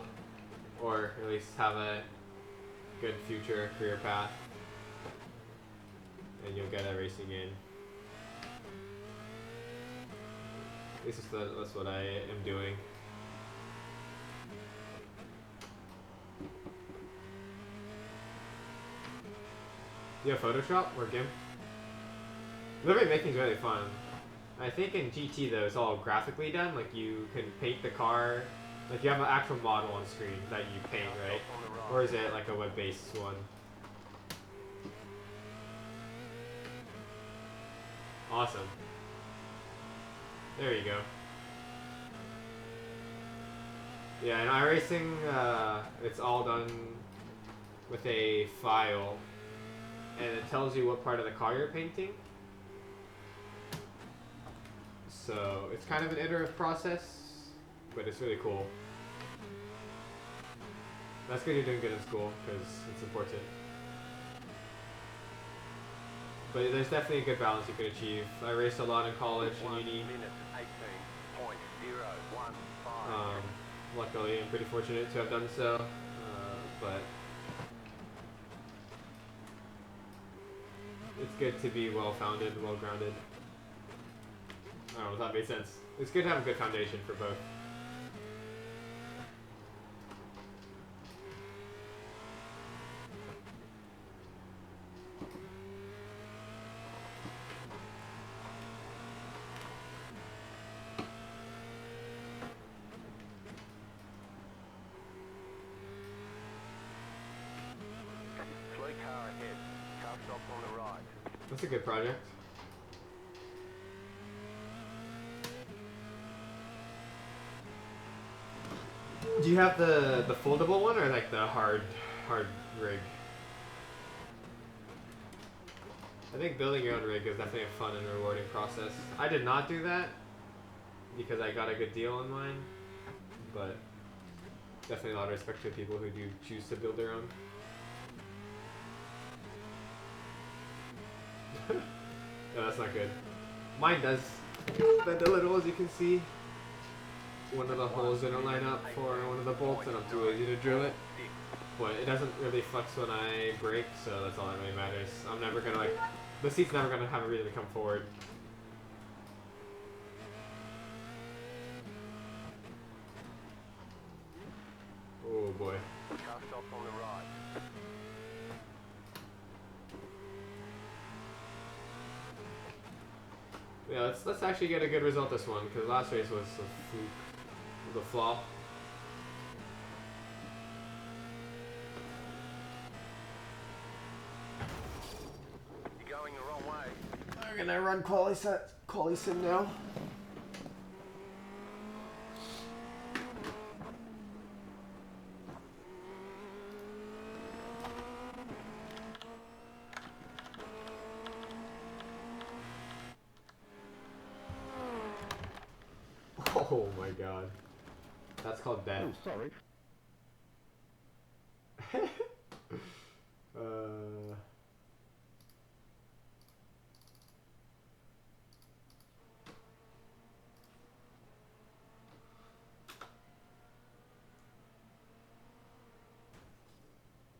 or at least have a good future career path, and you'll get a racing in. At least that's what I am doing. You have Photoshop or GIMP? Livery making is really fun. I think in GT though it's all graphically done. Like you can paint the car, like you have an actual model on screen that you paint, right? Or is it like a web-based one? Awesome. There you go. Yeah, in Iracing, it's all done with a file, and it tells you what part of the car you're painting. So it's kind of an iterative process, but it's really cool. That's good you're doing good in school, because it's important. But there's definitely a good balance you can achieve. I raced a lot in college and uni. 1 minute 18.015. Luckily, I'm pretty fortunate to have done so, but it's good to be well-founded, well-grounded. I don't know if that made sense. It's good to have a good foundation for both. Slow car ahead. Car stop on the right. That's a good project. Do you have the foldable one or like the hard rig? I think building your own rig is definitely a fun and rewarding process. I did not do that because I got a good deal on mine, but definitely a lot of respect to people who do choose to build their own. No, that's not good. Mine does bend a little, as you can see. One of the holes didn't line up for one of the bolts, and I'm too lazy to drill it. But it doesn't really flex when I brake, so that's all that really matters. I'm never gonna like, the seat's never gonna have a reason to come forward. Oh boy. Car stop on the right. Yeah, let's actually get a good result this one, because last race was a fluke, the flaw. You're going the wrong way. I'm gonna run quali sim now. Oh my god. That's called death. Oh, sorry.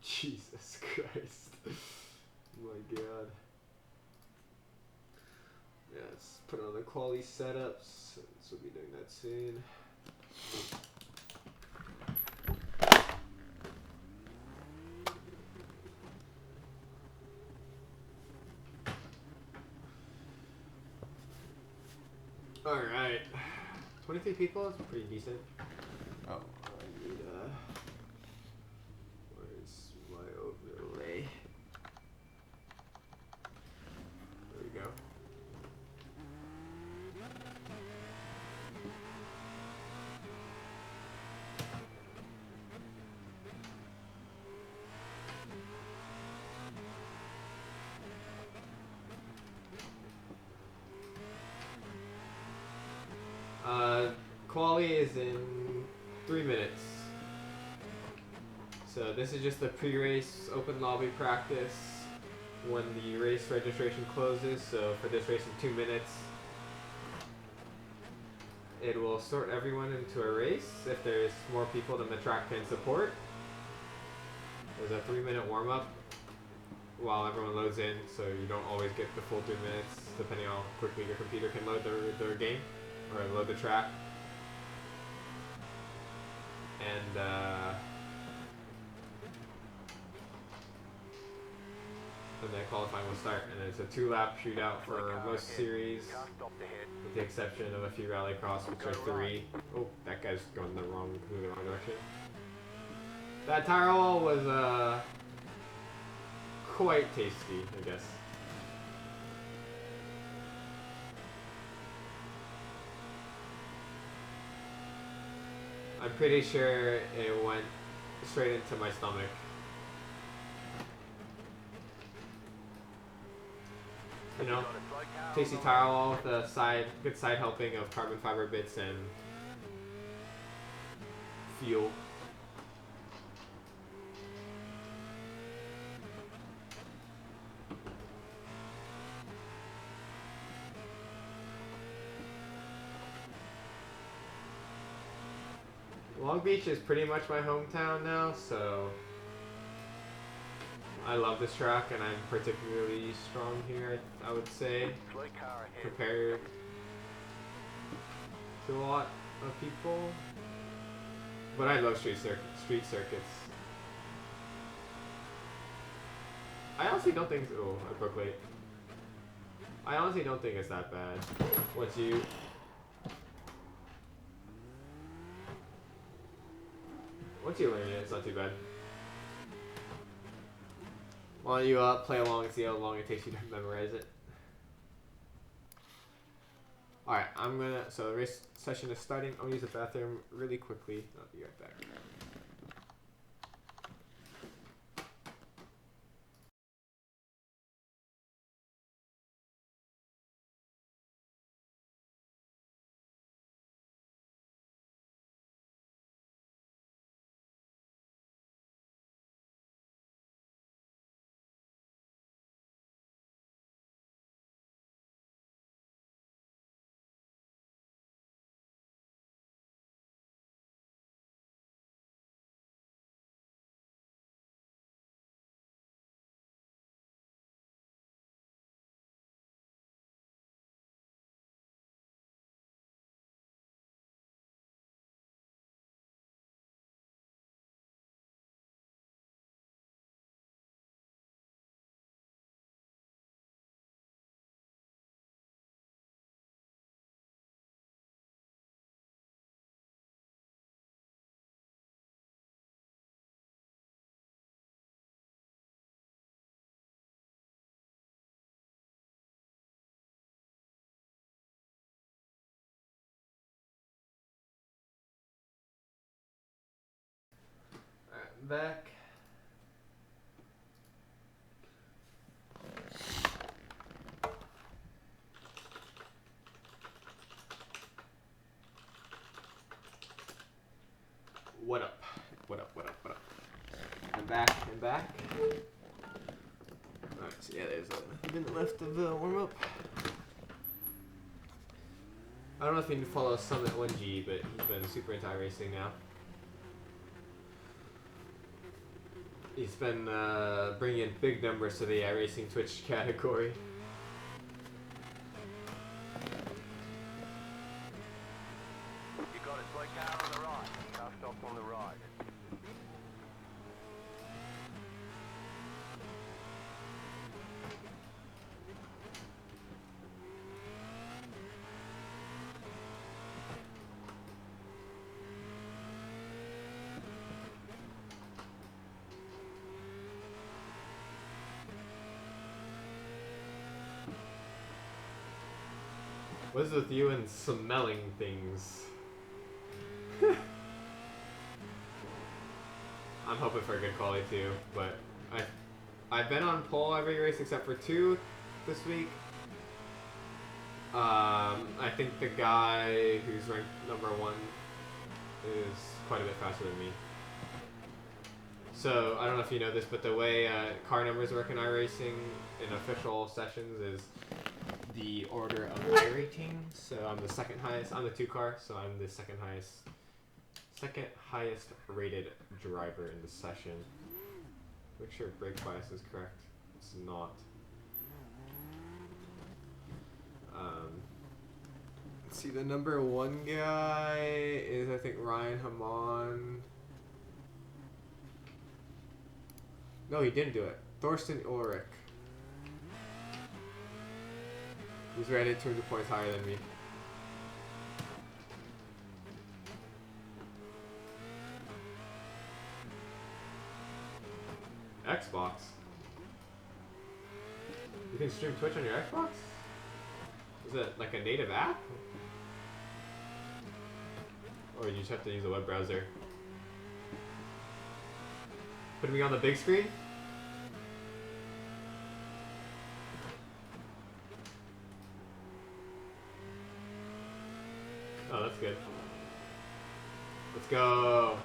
Jesus Christ. Oh my god. Yeah, let's put on the quality setups. So we'll be doing that soon. Alright. 23 people is pretty decent. Oh, I need where's my overlay? There we go. Quali is in 3 minutes. So this is just the pre-race open lobby practice when the race registration closes. So for this race in 2 minutes, it will sort everyone into a race if there's more people than the track can support. There's a 3-minute warm-up while everyone loads in, so you don't always get the full 3 minutes depending on how quickly your computer can load their game or load the track. And and then qualifying will start. And then it's a 2-lap shootout for most series, Car stopped ahead. with the exception of a few rallycross, which are 3. Oh, that guy's going the wrong direction. That tire wall was quite tasty, I guess. I'm pretty sure it went straight into my stomach. You know, tasty tire wall with a good side helping of carbon fiber bits and fuel. Long Beach is pretty much my hometown now, so I love this track, and I'm particularly strong here, I would say, compared to a lot of people. But I love street circuits. I honestly don't think. Oh, I broke late. I honestly don't think it's that bad. Once you learn it, it's not too bad. Why don't you play along and see how long it takes you to memorize it? Alright, so the race session is starting. I'm gonna use the bathroom really quickly. I'll be right back. Alright, back. What up? I'm back. Alright, so yeah, there's a minute left of the warm-up. I don't know if you follow Summit 1G, but he's been super into Iracing now. He's been bringing in big numbers to the Iracing Twitch category. You got a slow car on the right. Car stop on the right. What is with you and smelling things? I'm hoping for a good quality too, but I've been on pole every race except for 2 this week. I think the guy who's ranked number 1 is quite a bit faster than me. So I don't know if you know this, but the way car numbers work in Iracing in official sessions is the order of my rating. So I'm the second highest. I'm the 2 car, so I'm the second highest rated driver in the session. Make sure brake bias is correct. It's not. Let's see, the number 1 guy is, I think, Ryan Hamon. No, he didn't do it. Thorsten Ulrich. He's rated 200 points higher than me. Xbox? You can stream Twitch on your Xbox? Is it like a native app? Or you just have to use a web browser? Put me on the big screen? Oh, that's good. Let's go!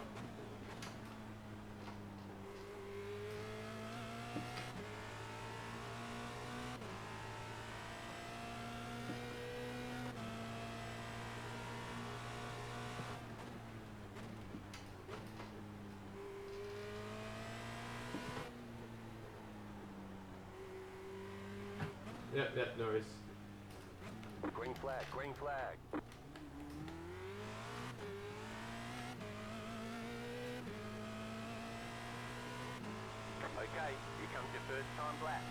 Yep, no worries. Green flag, green flag. Okay, here comes your first time black.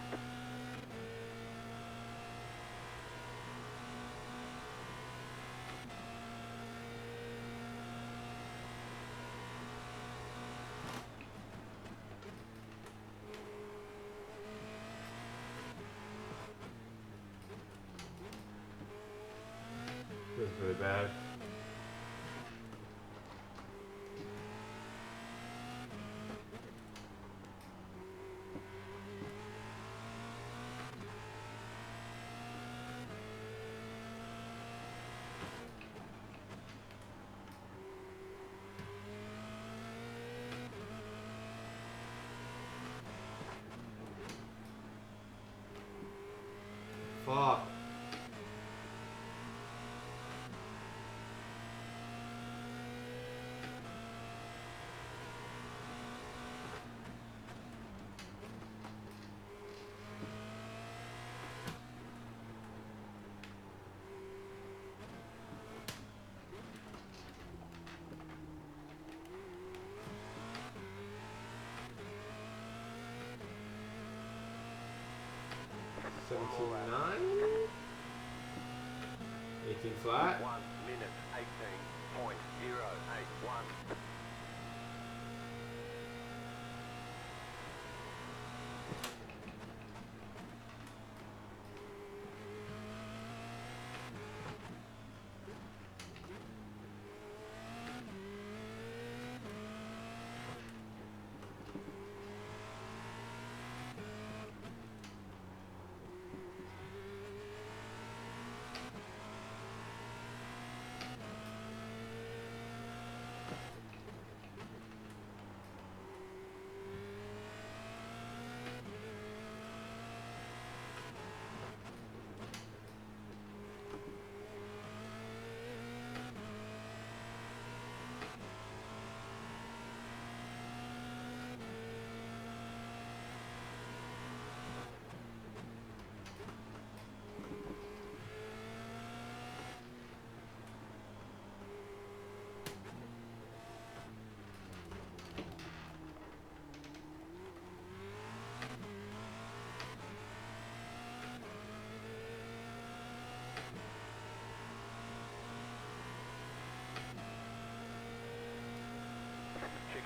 This is really bad. Fuck. One more lap. 17.9? 18 flat? 1 minute 18.081.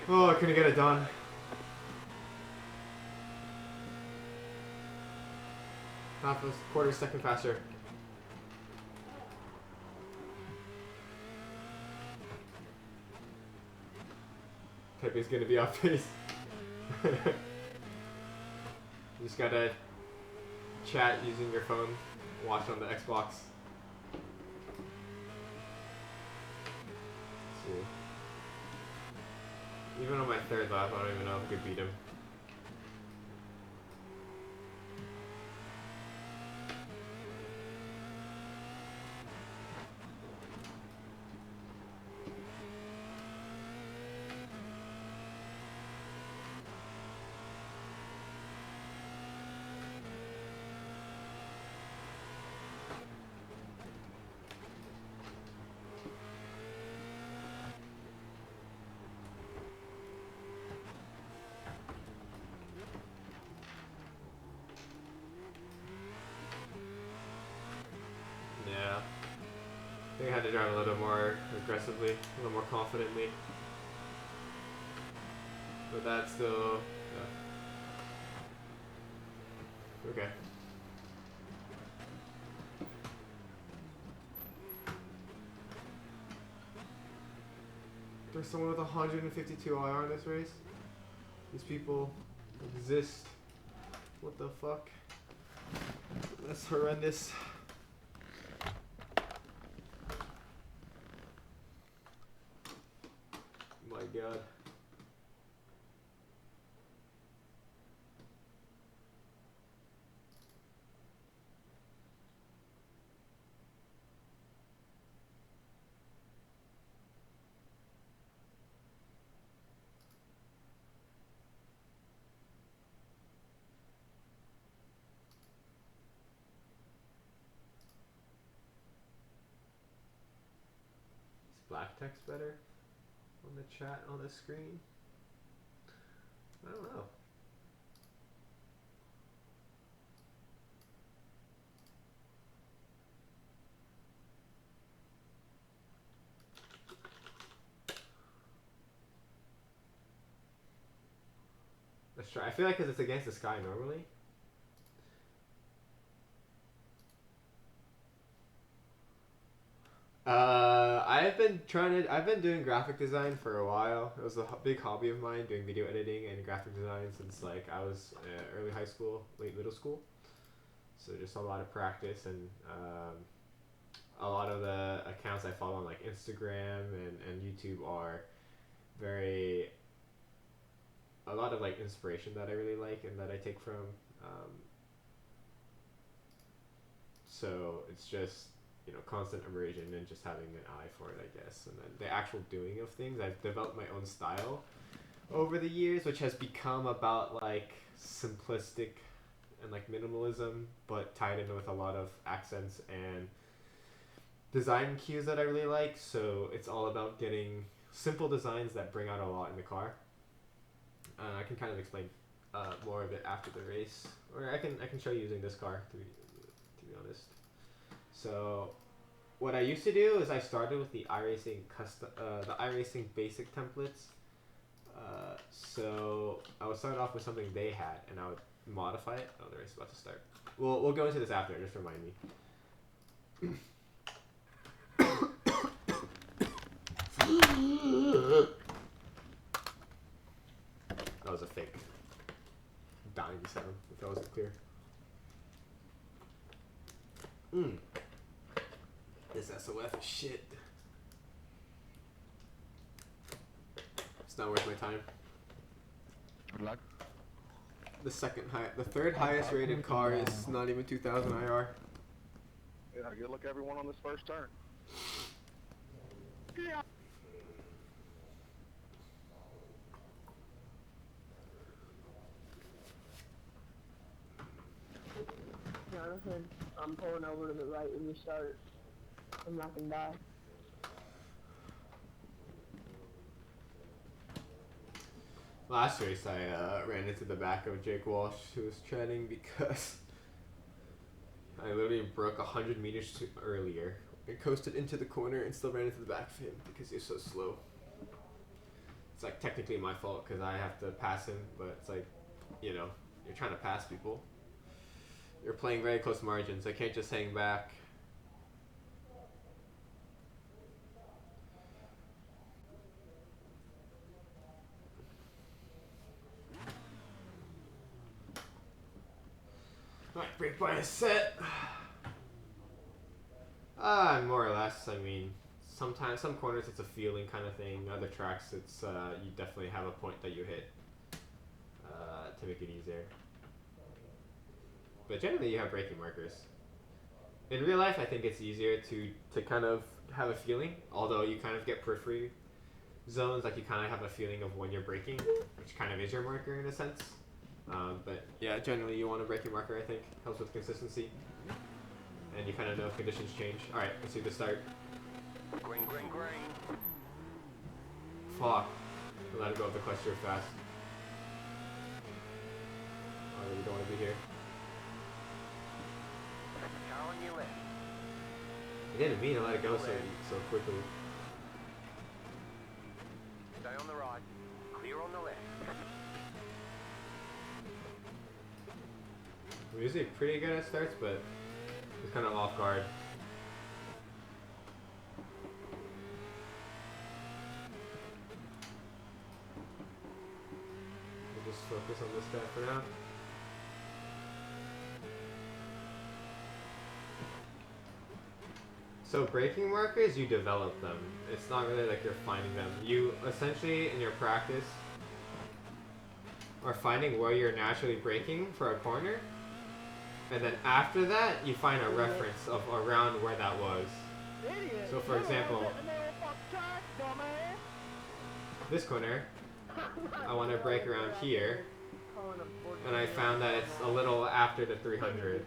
Oh, I couldn't get it done. Half a quarter second faster. Pepe's gonna be off pace. You just gotta chat using your phone, watch on the Xbox. Let's see. Even on my third lap, I don't even know if I could beat him. think I had to drive a little more aggressively, a little more confidently. But that's still... yeah. Okay. There's someone with 152 IR in this race? These people exist. What the fuck? That's horrendous. My god. Is black text better on the chat on the screen? I don't know. Let's try. I feel like because it's against the sky normally. I've been doing graphic design for a while. It was a big hobby of mine, doing video editing and graphic design since like I was early high school, late middle school. So just a lot of practice and a lot of the accounts I follow on like Instagram and YouTube are a lot of like inspiration that I really like and that I take from. So it's just, you know, constant immersion and just having an eye for it, I guess. And then the actual doing of things, I've developed my own style over the years, which has become about like simplistic and like minimalism, but tied in with a lot of accents and design cues that I really like. So it's all about getting simple designs that bring out a lot in the car. I can kind of explain more of it after the race, or I can show you using this car to be honest. So what I used to do is I started with the Iracing basic templates. So I would start off with something they had, and I would modify it. Oh, the race is about to start. We'll go into this after. Just remind me. That was a fake dying sound, if that wasn't clear. This SOF is shit. It's not worth my time. Good luck. The third highest rated car is not even 2000 IR. Yeah, good luck everyone on this first turn. Yeah. Jonathan, I'm pulling over to the right when you start. I'm knocking by. Last race I ran into the back of Jake Walsh, who was treading because I literally broke 100 meters earlier and coasted into the corner and still ran into the back of him because he was so slow. It's like technically my fault because I have to pass him, but it's like, you know, you're trying to pass people. You're playing very close margins. I can't just hang back. Alright, brake line is set. More or less. I mean, sometimes some corners it's a feeling kind of thing. Other tracks it's you definitely have a point that you hit to make it easier. But generally you have braking markers. In real life I think it's easier to kind of have a feeling, although you kind of get periphery zones, like you kind of have a feeling of when you're braking, which kind of is your marker in a sense. But yeah, generally you want a braking marker, I think. Helps with consistency. And you kind of know if conditions change. Alright, let's see the start. Green, green, green. Fuck. I let it go with the clutch too fast. I really don't want to be here. Car on your left. I didn't mean to let it go so quickly. Stay on the right. Clear on the left. I'm usually pretty good at starts, but it's kind of off guard. We'll just focus on this guy for now. So braking markers, you develop them. It's not really like you're finding them. You essentially, in your practice, are finding where you're naturally braking for a corner. And then after that, you find a reference of around where that was. So for example, this corner, I want to brake around here. And I found that it's a little after the 300.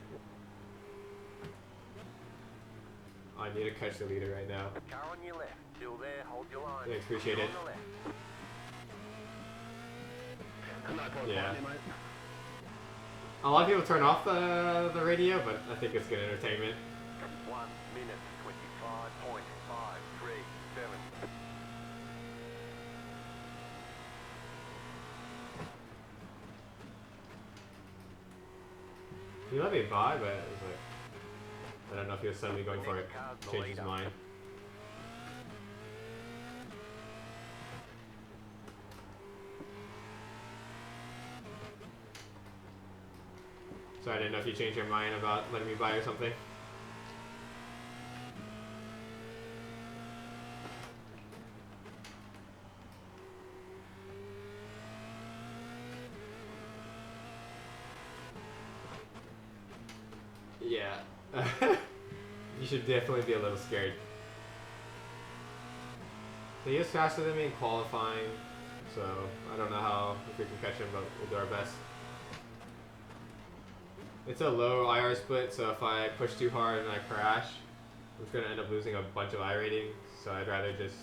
I need to catch the leader right now. Car on your left. Still there. Hold your line. Thanks, appreciate it. On the left. I'm not close Yeah. behind you, mate. A lot of people turn off the radio, but I think it's good entertainment. 1 minute 25.537. He let me by, but it was like, I don't know if he was suddenly going for it. Change his mind. So I didn't know if you changed your mind about letting me by or something. Yeah. You should definitely be a little scared. He is faster than me in qualifying, so I don't know how if we can catch him, but we'll do our best. It's a low IR split, so if I push too hard and I crash, I'm just gonna end up losing a bunch of I rating. So I'd rather just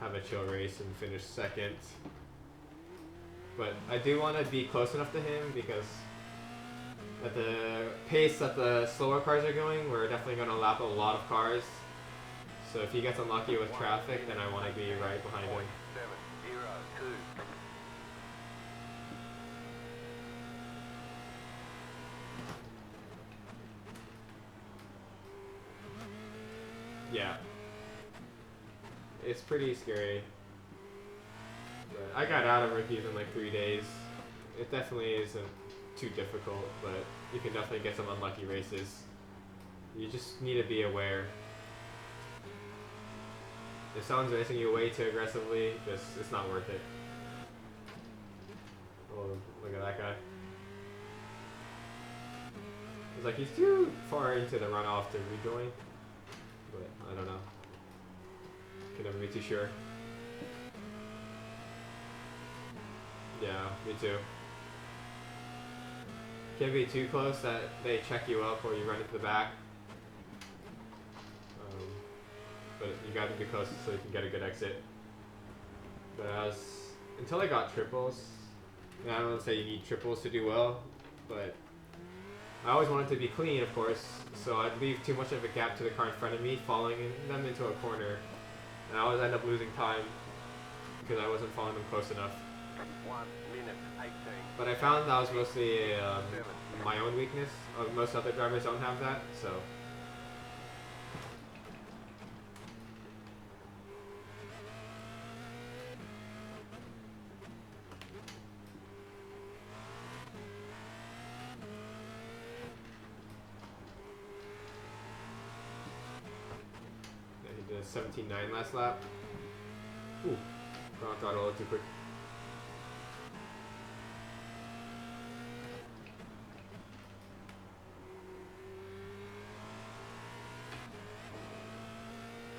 have a chill race and finish second. But I do want to be close enough to him because at the pace that the slower cars are going, we're definitely going to lap a lot of cars. So if he gets unlucky with traffic, then I want to be right behind him. 702. Yeah. It's pretty scary. But I got out of rookies in like 3 days. It definitely isn't too difficult, but you can definitely get some unlucky races. You just need to be aware. If someone's racing you way too aggressively, it's not worth it. Oh, look at that guy. It's like he's too far into the runoff to rejoin, but I don't know. Can never be too sure. Yeah, me too. Can't be too close that they check you up or you run into the back. But you got to be close so you can get a good exit. But until I got triples, and I don't want to say you need triples to do well, but I always wanted to be clean, of course, so I'd leave too much of a gap to the car in front of me, following them into a corner, and I always end up losing time because I wasn't following them close enough. 1 minute 18. But I found that was mostly my own weakness. Most other drivers don't have that, so. Yeah, he did 17.9 last lap. Ooh, got throttle a little too quick.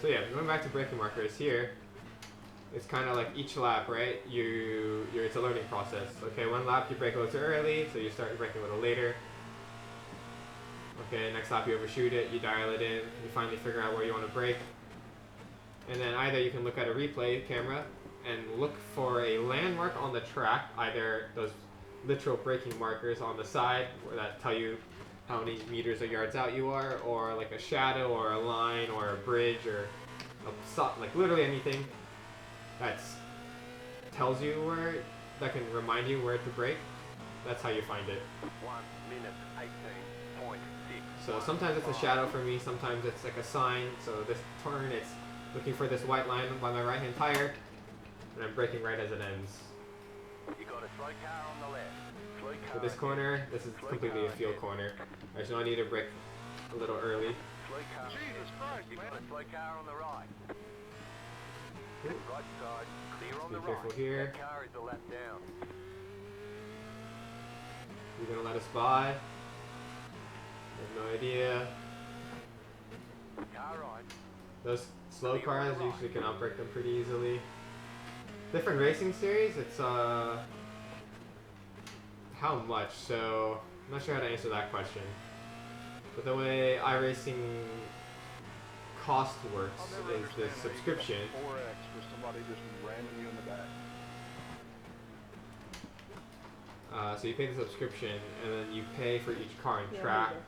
So yeah, going back to braking markers here, it's kind of like each lap, right? It's a learning process. Okay, one lap you brake a little too early, so you start braking a little later. Okay, next lap you overshoot it, you dial it in, you finally figure out where you want to brake. And then either you can look at a replay camera and look for a landmark on the track, either those literal braking markers on the side that tell you how many meters or yards out you are, or like a shadow or a line or a bridge or like literally anything that tells you where, that can remind you where to brake. That's how you find it. 1 minute 18.6. So sometimes it's a shadow for me, sometimes it's like a sign. So this turn, it's looking for this white line by my right hand tire, and I'm braking right as it ends. You got a slow car on the left. Slow car For this ahead. corner, this is Slow completely a car field ahead. corner. I just know I need to brake a little early. Slow car Jesus ahead. Christ, You man. got a slow car on the right. Ooh. Right side, clear on Be the careful right. here. That car is a lap down. You're gonna let us by? I have no idea. Car right. Those slow cars usually can outbrake them pretty easily. Different racing series, it's how much? So I'm not sure how to answer that question. But the way Iracing cost works I'll never is the understand how you get a subscription. 4X for somebody just ramming you in the back. So you pay the subscription, and then you pay for each car and Yeah, track. okay.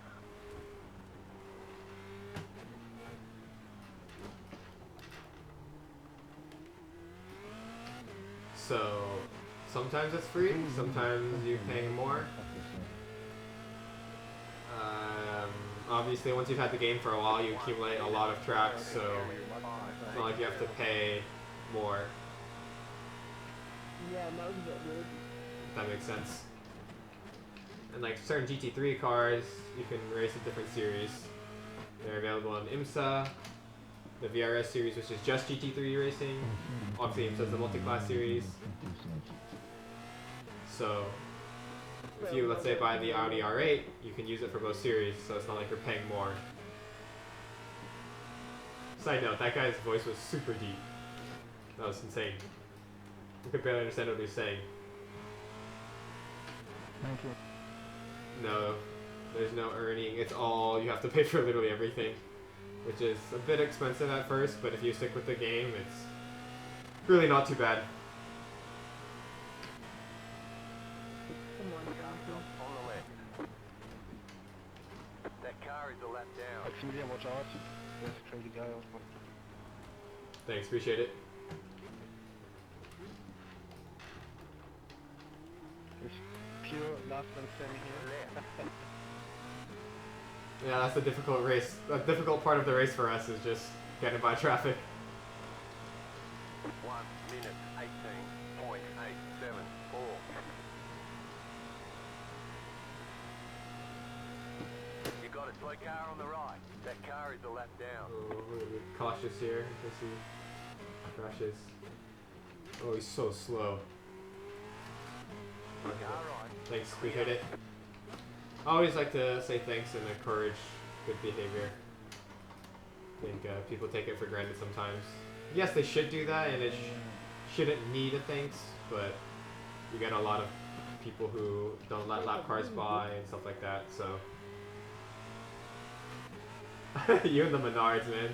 So sometimes it's free, sometimes you pay more. Obviously, once you've had the game for a while, you accumulate a lot of tracks, so it's not like you have to pay more, Yeah, most of it would. if that makes sense. And like certain GT3 cars, you can race a different series. They're available on IMSA, the VRS series, which is just GT3 racing. Obviously, IMSA is the multi-class series. So if you, let's say, buy the Audi R8, you can use it for both series, so it's not like you're paying more. Side note, that guy's voice was super deep. That was insane. You could barely understand what he was saying. Thank you. No, there's no earning. It's all, you have to pay for literally everything, which is a bit expensive at first, but if you stick with the game, it's really not too bad. Come on, Johnson. On the left. That car is a lap down. Tack så mycket vårt art. Det är crazy guy also. Thanks, appreciate it. It's pure Lappland semi here. Yeah, that's the difficult race. The difficult part of the race for us is just getting by traffic. 1 minute 18.874. You got a slow car on the right. That car is a lap down. Oh, we're gonna be cautious here in case he crashes. Oh, he's so slow. Car right. Thanks, appreciate it. I always like to say thanks and encourage good behavior. I think people take it for granted sometimes. Yes, they should do that, and it shouldn't need a thanks, but you get a lot of people who don't let lap cars by and stuff like that, so. You and the Menards, man.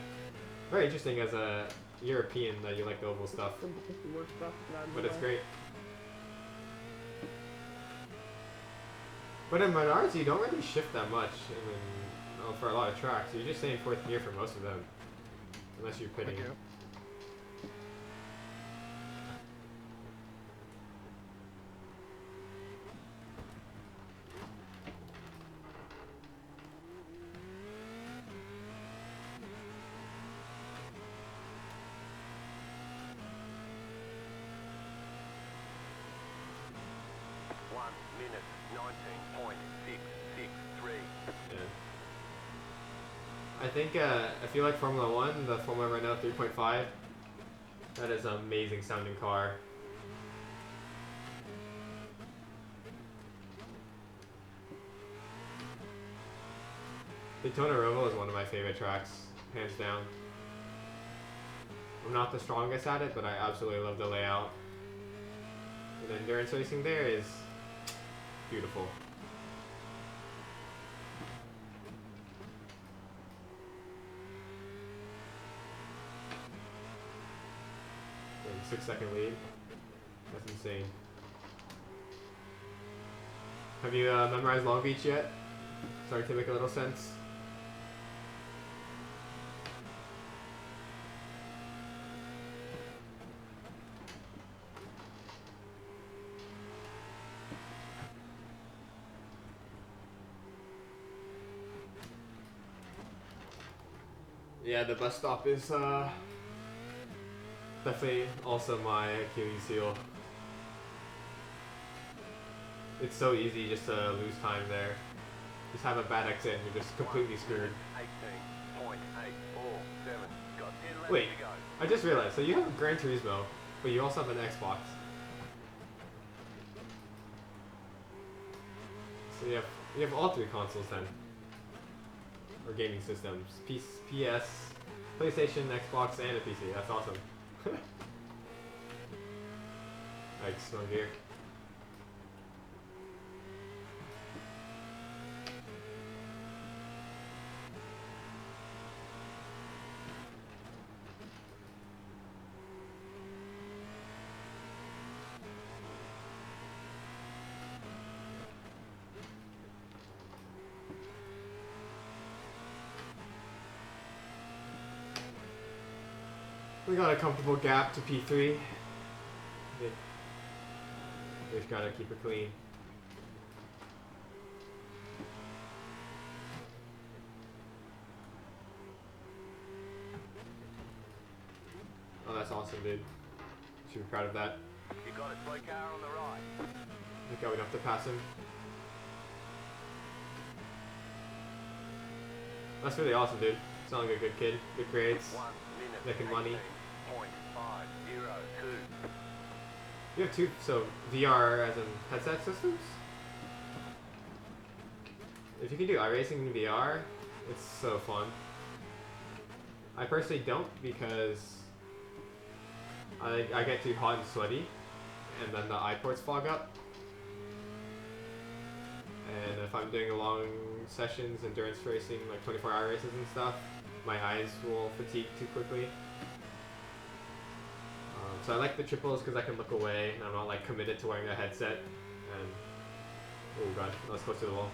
Very interesting as a European that you like the oval stuff, but it's great. But in Menards, you don't really shift that much for a lot of tracks. You're just staying fourth gear for most of them, unless you're pitting. Thank you. Minute 19.663. Yeah. I think if you like Formula 1, the Formula Renault 3.5, that is an amazing sounding car. Daytona Roval is one of my favorite tracks, hands down. I'm not the strongest at it, but I absolutely love the layout. And the endurance racing there is beautiful. And 6-second lead. That's insane. Have you memorized Long Beach yet? starting to make a little sense. Yeah, the bus stop is definitely also my Achilles heel. It's so easy just to lose time there. Just have a bad exit and you're just completely screwed. 18.847. Got 10 laps Wait, to go. I just realized, so you have Gran Turismo, but you also have an Xbox. So you have all three consoles then. Or gaming systems. PS, PlayStation, Xbox, and a PC. That's awesome. Yikes, no gear. We got a comfortable gap to P3. We just gotta keep it clean. Oh, that's awesome, dude. Should be proud of that. You got a slow car on the right. Okay, we don't have to pass him. That's really awesome, dude. Sound like a good kid. Good grades. 1 minute. Making money. 18.502. You have two, so VR as in headset systems? If you can do iRacing in VR, it's so fun. I personally don't because I get too hot and sweaty and then the eye ports fog up. And if I'm doing long sessions, endurance racing, like 24-hour races and stuff, my eyes will fatigue too quickly. So I like the triples because I can look away and I'm not like committed to wearing a headset. And oh god, that was close to the wall.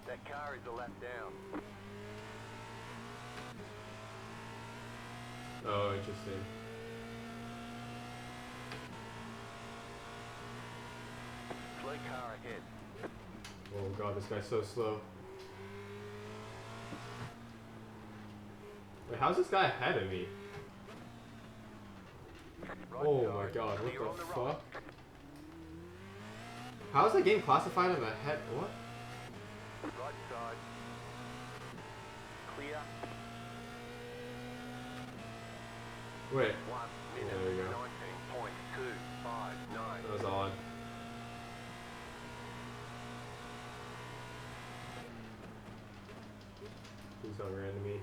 That car is a lap down. Oh, interesting. Slow car ahead. Oh god, this guy's so slow. Wait, how's this guy ahead of me? Right Oh side. my god, Clear what on the right. fuck? How is the game classified on the head? What? Right side. Clear. Wait, 1 there we minute. go. 19.259. That was odd. Please don't run into me.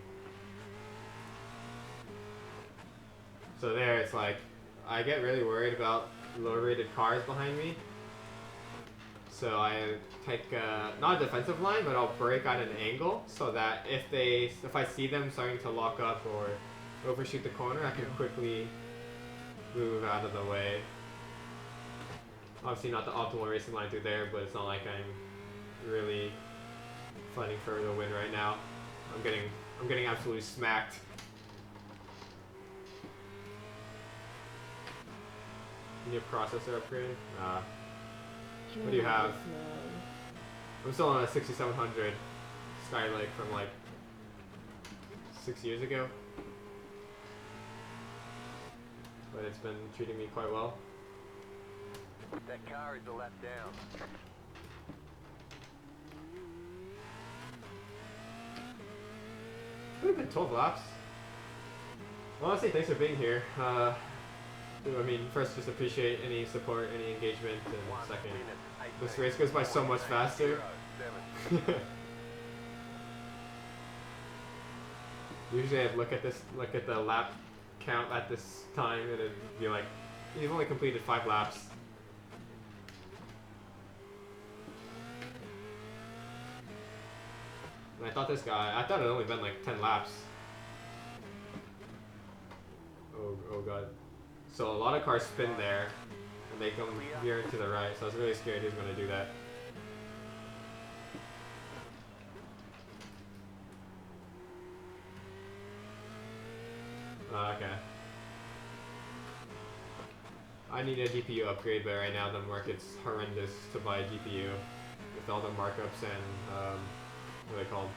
So there, it's like, I get really worried about lower rated cars behind me. So I take, not a defensive line, but I'll brake at an angle so that if I see them starting to lock up or overshoot the corner, I can quickly move out of the way. Obviously not the optimal racing line through there, but it's not like I'm really fighting for the win right now. I'm getting absolutely smacked. You need a processor upgrade? What do you have? I'm still on a 6700 Skylake from like 6 years ago. But it's been treating me quite well. That car is a lap down. It's been 12 laps. Well, honestly, thanks for being here. I mean, first, just appreciate any support, any engagement, and 1 second, minute. this race goes by so much faster. 18.807. Usually, I'd look at the lap count at this time, and it'd be like, you've only completed 5 laps. And I thought it had only been like 10 laps. Oh god. So a lot of cars spin there, and they come veer to the right, so I was really scared he was going to do that. Okay. I need a GPU upgrade, but right now the market's horrendous to buy a GPU with all the markups and what are they called?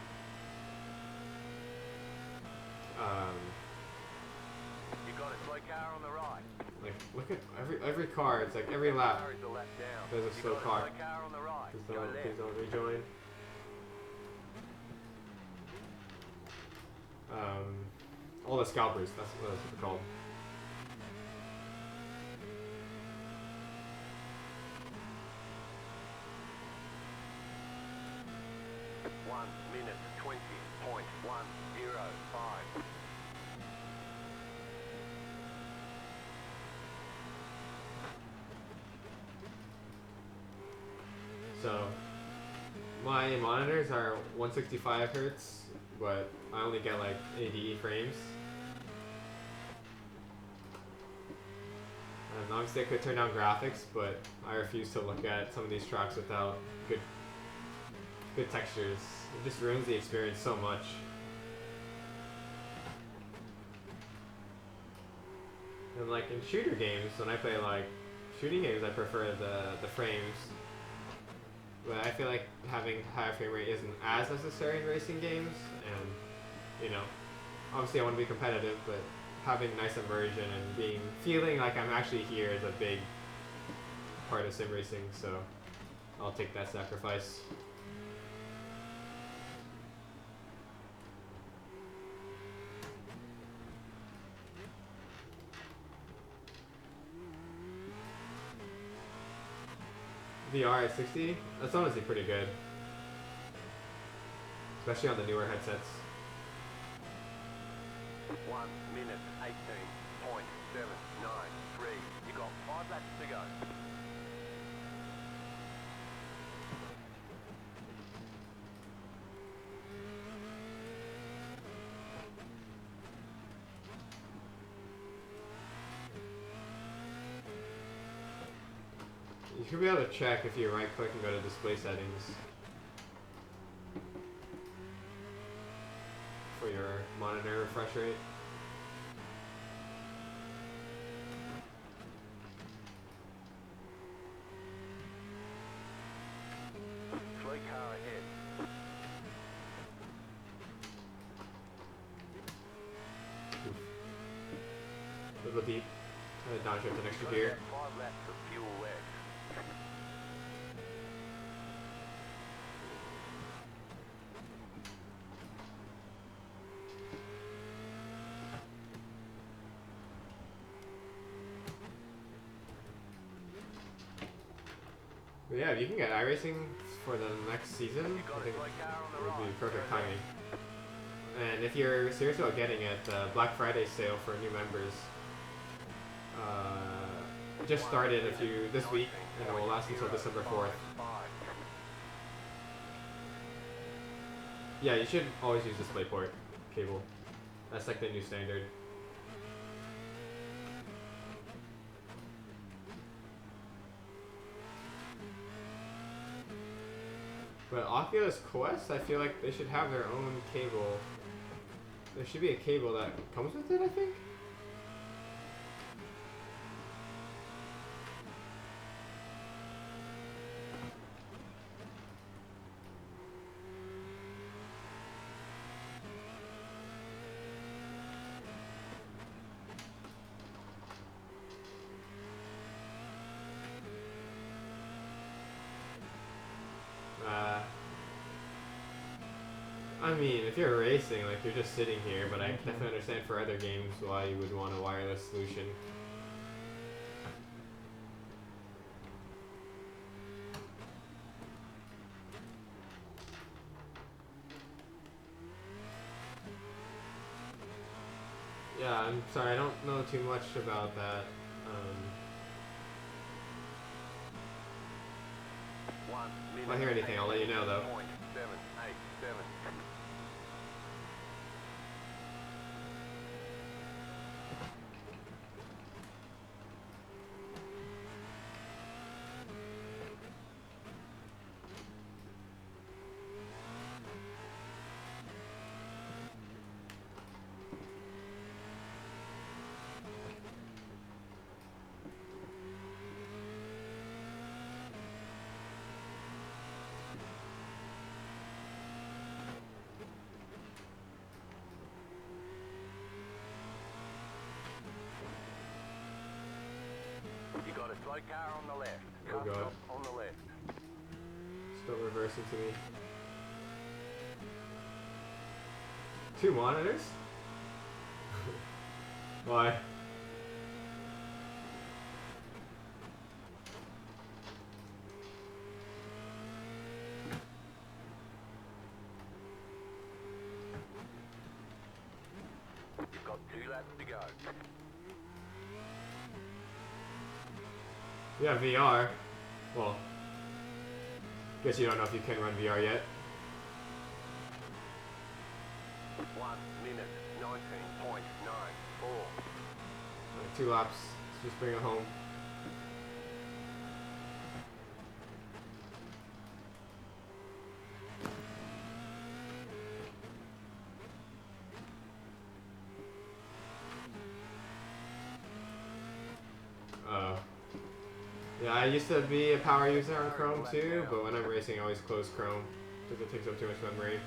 You got a slow car on the right. Like look at every car. It's like every lap. Car is a lap down. There's a You slow got car. a slow car on the right. Please Go don't left. rejoin. All the scalpers. That's what they're called. One minute 20.105. So my monitors are 165 hertz, but I only get like 80 frames. And obviously I could turn down graphics, but I refuse to look at some of these tracks without good textures. It just ruins the experience so much. And like in shooter games, when I play like shooting games, I prefer the frames. But I feel like having higher frame rate isn't as necessary in racing games, and you know, obviously I want to be competitive, but having nice immersion and feeling like I'm actually here is a big part of sim racing, so I'll take that sacrifice. VR at 60? That's honestly pretty good. Especially on the newer headsets. 1 minute 18.793. You got 5 laps to go. You should be able to check if you right click and go to display settings for your monitor refresh rate. Slow car ahead. A little deep. Downshift an extra gear. 5 laps of fuel left. But yeah, if you can get iRacing for the next season, You I got a think slow car on the it would be right. perfect Go left. timing. And if you're serious about getting it, Black Friday sale for new members just started this week, and it will last until December 4th. Yeah, you should always use DisplayPort cable. That's like the new standard. But Oculus Quest, I feel like they should have their own cable. There should be a cable that comes with it, I think. I mean, if you're racing, like you're just sitting here, but I definitely understand for other games why you would want a wireless solution. Yeah, I'm sorry, I don't know too much about that. 1 minute. If I hear anything, I'll let you know, though. 18.787. Slow car on the left. Oh, Car God. stop on the left. Still reversing to me. 2 monitors? Why? You've got 2 laps to go. Yeah, VR. Well, guess you don't know if you can run VR yet. 1 minute 19.94. 2 laps. Let's just bring it home. Yeah, I used to be a power user on Chrome too, but when I'm racing I always close Chrome because it takes up too much memory.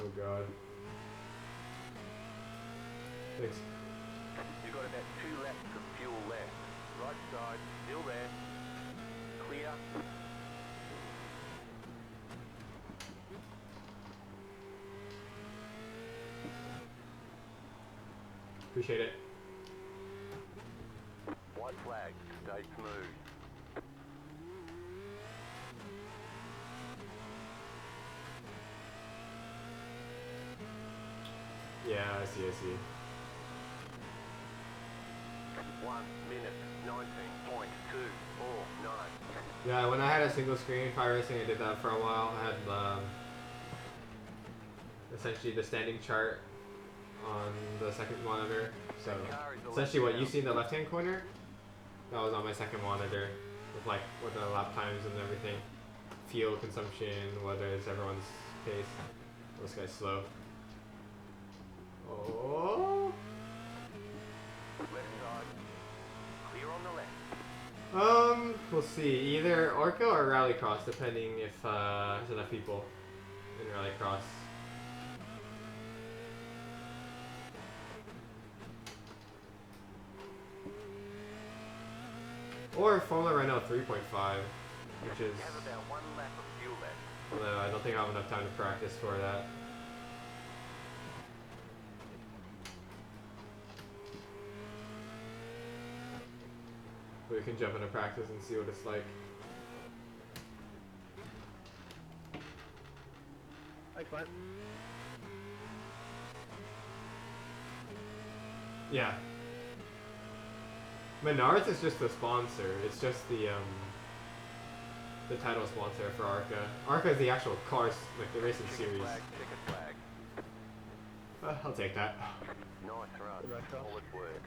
Oh god. Thanks. You've got about 2 laps of fuel left. Right side, still there. Clear. Appreciate it. White flag, stay smooth. Yeah, I see. 1 minute 19.249. Yeah, when I had a single screen Iracing, I did that for a while. I had essentially the standing chart on the second monitor. So essentially what you see in the left-hand corner, that was on my second monitor with like what the lap times and everything, fuel consumption, whether it's everyone's pace. This guy's slow. Oh. Left side, clear on the left. We'll see. Either Orca or Rallycross, depending if there's enough people in Rallycross. Or Formula Renault 3.5, which is... You have about 1 lap of fuel left. Although I don't think I have enough time to practice for that. But we can jump into practice and see what it's like. Thanks, mate. Yeah. Menards is just the sponsor. It's just the title sponsor for ARCA. ARCA is the actual cars, like the racing series. Ticket flag. I'll take that. Nice run. Good race, Ross. Solid work.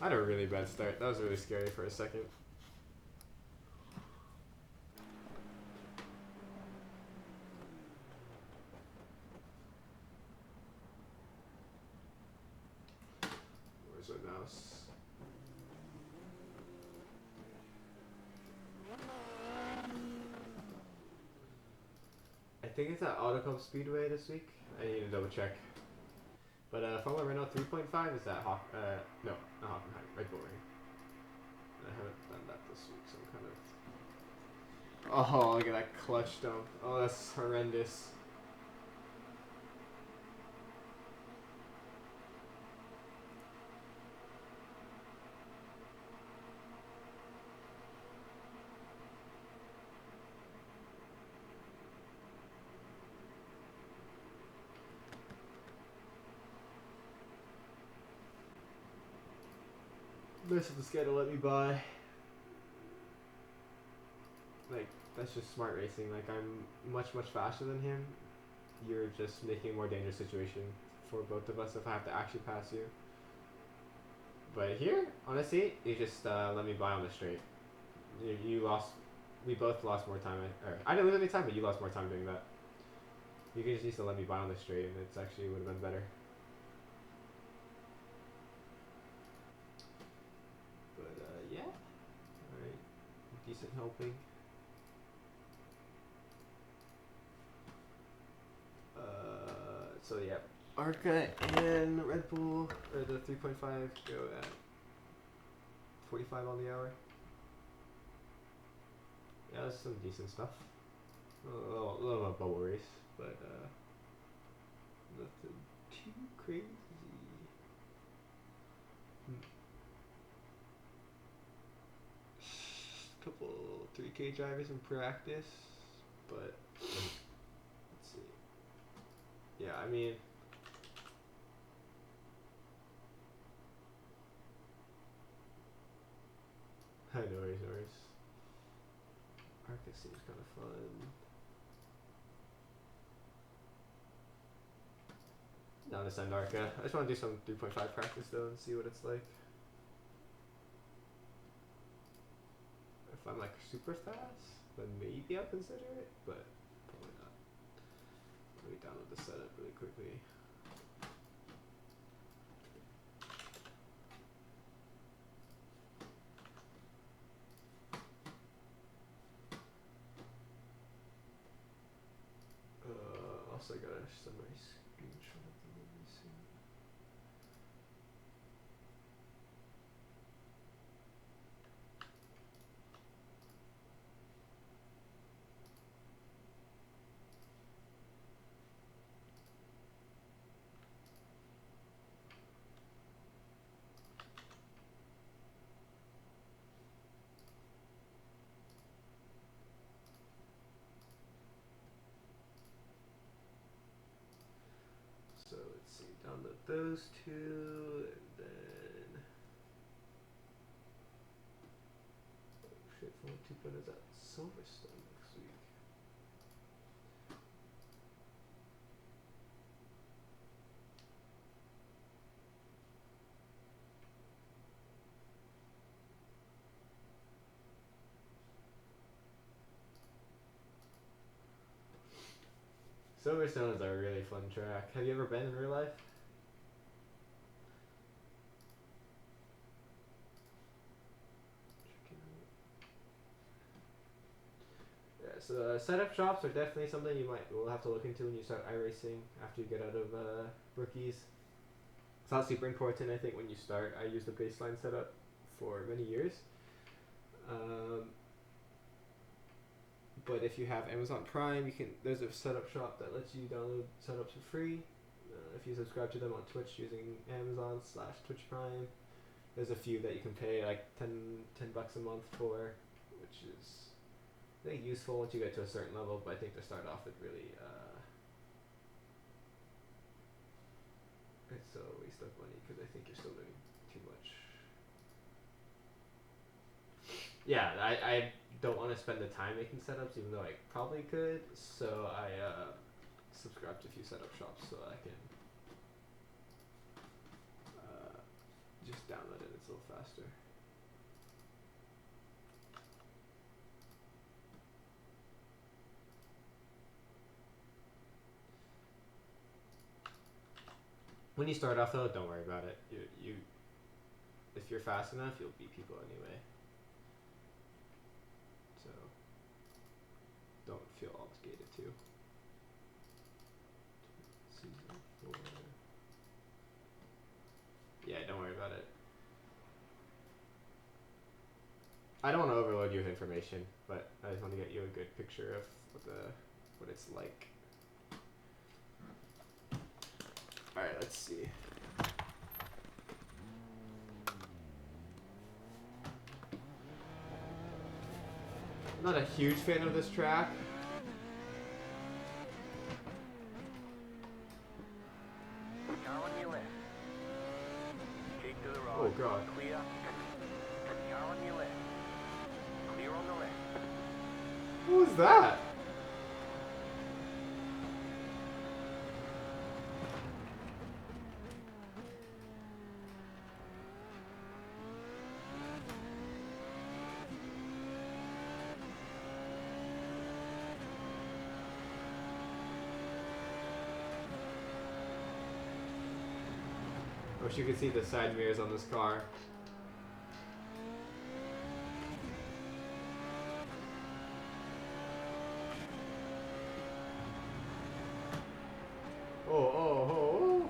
I had a really bad start. That was really scary for a second. Where's my mouse? I think it's at Autocomp Speedway this week. I need to double check. But Formula Renault 3.5 is at no, not Hockenheim, Red Bull Ring. I haven't done that this week, so I'm kind of... Oh, look at that clutch dump. Oh, that's horrendous. This is the schedule let me buy. Like, that's just smart racing. Like, I'm much faster than him. You're just making a more dangerous situation for both of us if I have to actually pass you. But here, honestly, you just let me buy on the straight. You lost we both lost more time. Or I didn't lose any time, but you lost more time doing that. You just used to let me buy on the straight, and it's actually would have been better. But yeah, all right, decent helping. So yeah, Arca and Red Bull or the 3.5 go at 45 on the hour. Yeah, that's some decent stuff. A little of a bubble race, but nothing too crazy. Couple 3K drivers in practice, but let's see. Yeah, I mean, no worries. Arca seems kind of fun. Down to send Arca. I just want to do some 3.5 practice though and see what it's like. If I'm like super fast, then maybe I'll consider it, but probably not. Let me download the setup really quickly. Also gotta send my screenshot of the Iracing. So let's see, download those two, and then oh shit, Phone 2.0 is at Silverstone next week. Silverstone is a really fun track. Have you ever been in real life? Yeah, so setup shops are definitely something you will have to look into when you start iRacing after you get out of rookies. It's not super important, I think, when you start. I used the baseline setup for many years. But if you have Amazon Prime, there's a setup shop that lets you download setups for free. If you subscribe to them on Twitch using Amazon/Twitch Prime, there's a few that you can pay like $10 a month for, which is I think useful once you get to a certain level. But I think to start off, it's a waste of money because I think you're still doing too much. Yeah, I don't want to spend the time making setups, even though I probably could. So I subscribe to a few setup shops so I can just download it. It's a little faster. When you start off though, don't worry about it. You if you're fast enough, you'll beat people anyway. So don't feel obligated to. Season 4. Yeah, don't worry about it. I don't want to overload you with information, but I just want to get you a good picture of what it's like. All right, let's see. I'm not a huge fan of this track. Car on your left. Keep to the right. Oh god. Clear. Car on your left. Clear on the left. What was that? wish you could see the side mirrors on this car. Oh.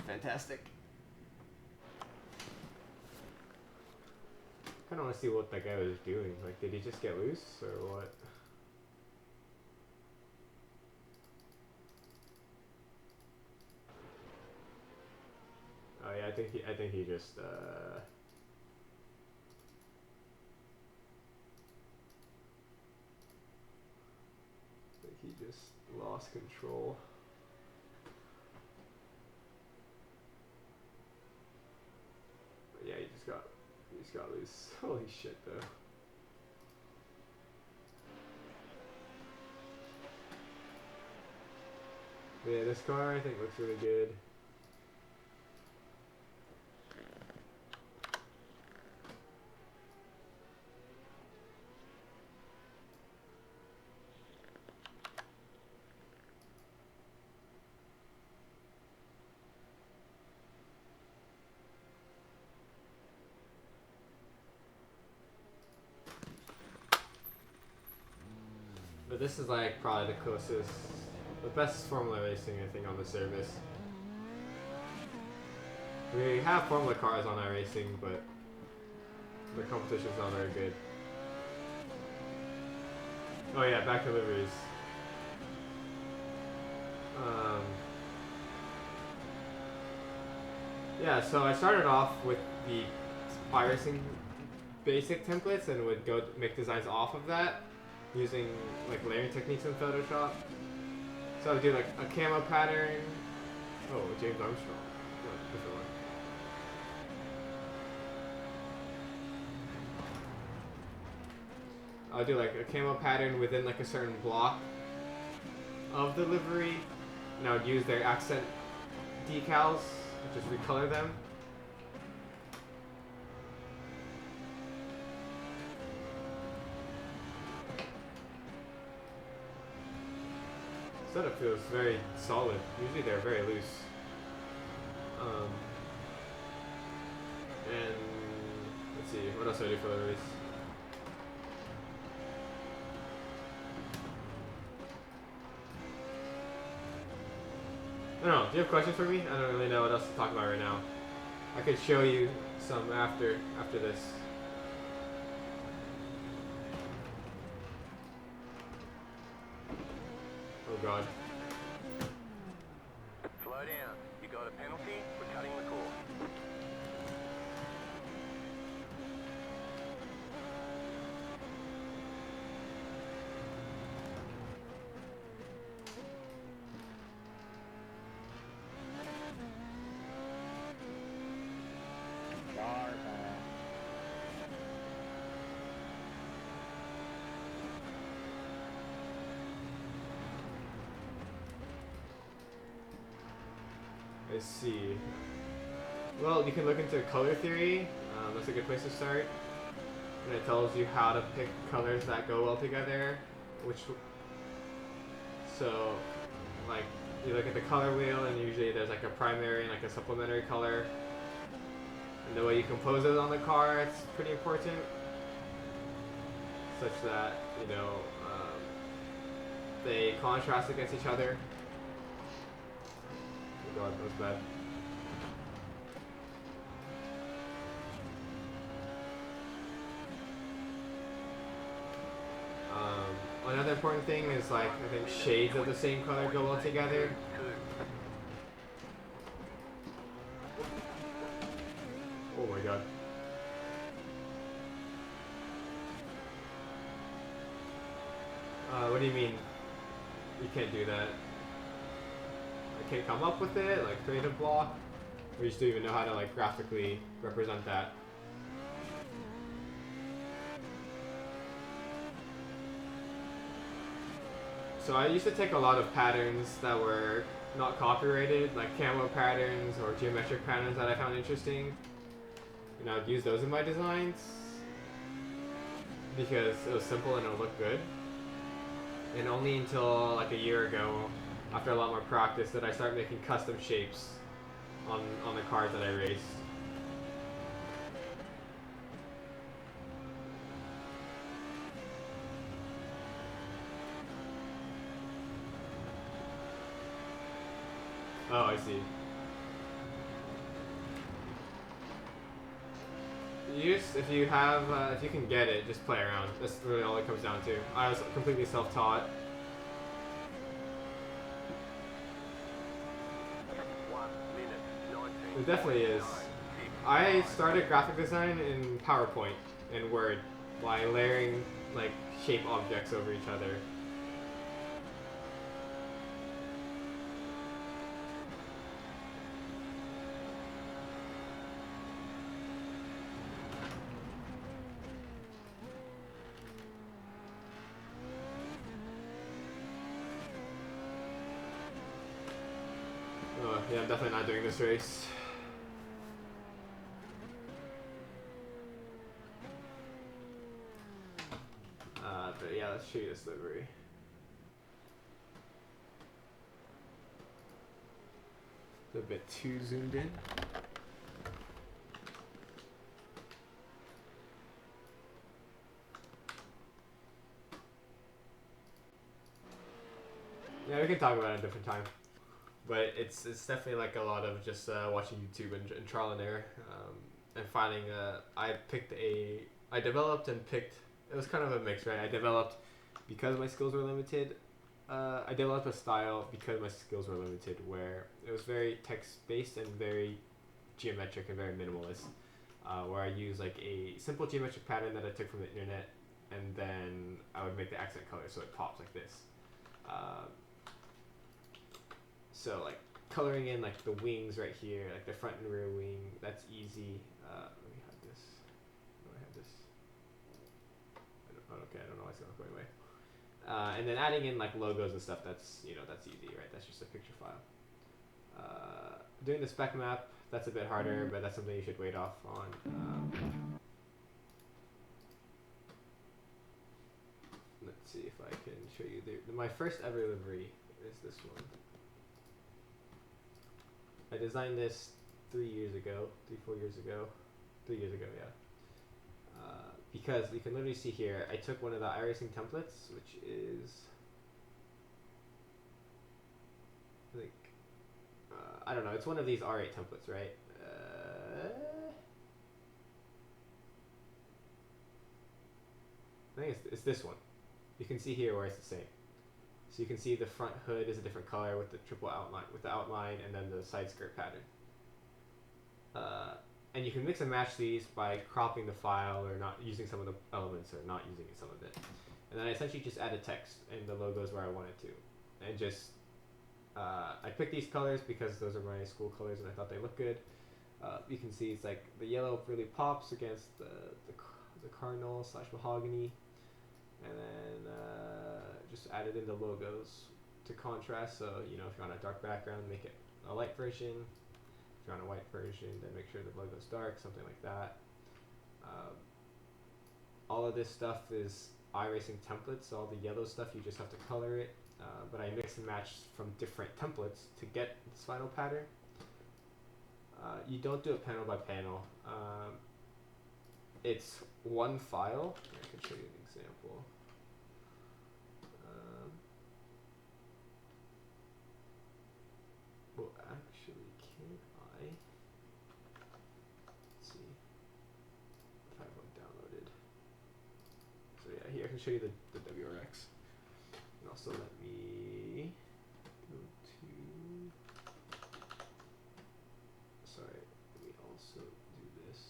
Fantastic. I kind of want to see what that guy was doing. Like, did he just get loose or what? Oh yeah, I think he just lost control. But yeah, he just got loose. Holy shit, though. But yeah, this car I think looks really good. But this is like probably the closest, the best Formula racing I think on the service. We have Formula cars on Iracing, but the competition's not very good. Oh yeah, back to liveries. Yeah, so I started off with the Iracing basic templates and would go make designs off of that, using like layering techniques in Photoshop. So I would do like a camo pattern. Oh, James Armstrong. No, different one. I'll do like a camo pattern within like a certain block of the livery, and I would use their accent decals, just recolor them. Setup feels very solid. Usually they're very loose. And let's see, what else do I do for the race? I don't know, do you have questions for me? I don't really know what else to talk about right now. I could show you some after this. Oh god. Slow down. You got a penalty for cutting the course. I see. Well, you can look into color theory. That's a good place to start. And it tells you how to pick colors that go well together. So, like, you look at the color wheel, and usually there's like a primary and like a supplementary color. And the way you compose it on the car, it's pretty important. Such that, you know, they contrast against each other. Oh god, that was bad. Another important thing is, like, I think shades of the same color go well together. Oh my god. What do you mean? You can't do that. I can't come up with it, like creative block? Or you just don't even know how to like graphically represent that? So I used to take a lot of patterns that were not copyrighted, like camo patterns or geometric patterns that I found interesting. And I would use those in my designs because it was simple and it would look good. And only until like a year ago, after a lot more practice, did I start making custom shapes on the cars that I raced. Oh, I see. You just, if you have, if you can get it, just play around. That's really all it comes down to. I was completely self-taught. 1 minute, 19. It definitely is. I started graphic design in PowerPoint and Word by layering like shape objects over each other. Oh, yeah, I'm definitely not doing this race. But yeah, let's show you this livery. It's a bit too zoomed in. Yeah, we can talk about it at a different time. But it's definitely like a lot of just watching YouTube and trial and error, and finding. I developed and picked. It was kind of a mix, right? I developed because my skills were limited. I developed a style because my skills were limited, where it was very text based and very geometric and very minimalist. Where I use like a simple geometric pattern that I took from the internet, and then I would make the accent color so it pops like this. So like coloring in like the wings right here, like the front and rear wing, that's easy. Let me hide this. Do I have this? Okay, I don't know why it's not going away. And then adding in like logos and stuff, that's that's easy, right? That's just a picture file. Doing the spec map, that's a bit harder, but that's something you should wait off on. Let's see if I can show you my first ever livery is this one. I designed this 4 years ago, yeah. Because you can literally see here, I took one of the Iracing templates, which is like, I don't know, it's one of these R8 templates, right? I think it's this one. You can see here where it's the same. So you can see the front hood is a different color with the triple outline, and then the side skirt pattern. And you can mix and match these by cropping the file or not using some of the elements or not using some of it. And then I essentially just added text and the logos where I wanted to. And just, I picked these colors because those are my school colors and I thought they looked good. You can see it's like the yellow really pops against the Cardinal / mahogany. And then just added in the logos to contrast. So, if you're on a dark background, make it a light version. If you're on a white version, then make sure the logo's dark, something like that. All of this stuff is Iracing templates. So all the yellow stuff, you just have to color it. But I mix and match from different templates to get this final pattern. You don't do it panel by panel. It's one file. I can show you an example. Well, actually, can I? Let's see if I have one downloaded. So yeah, here I can show you the WRX. And also let me go to. Sorry, let me also do this.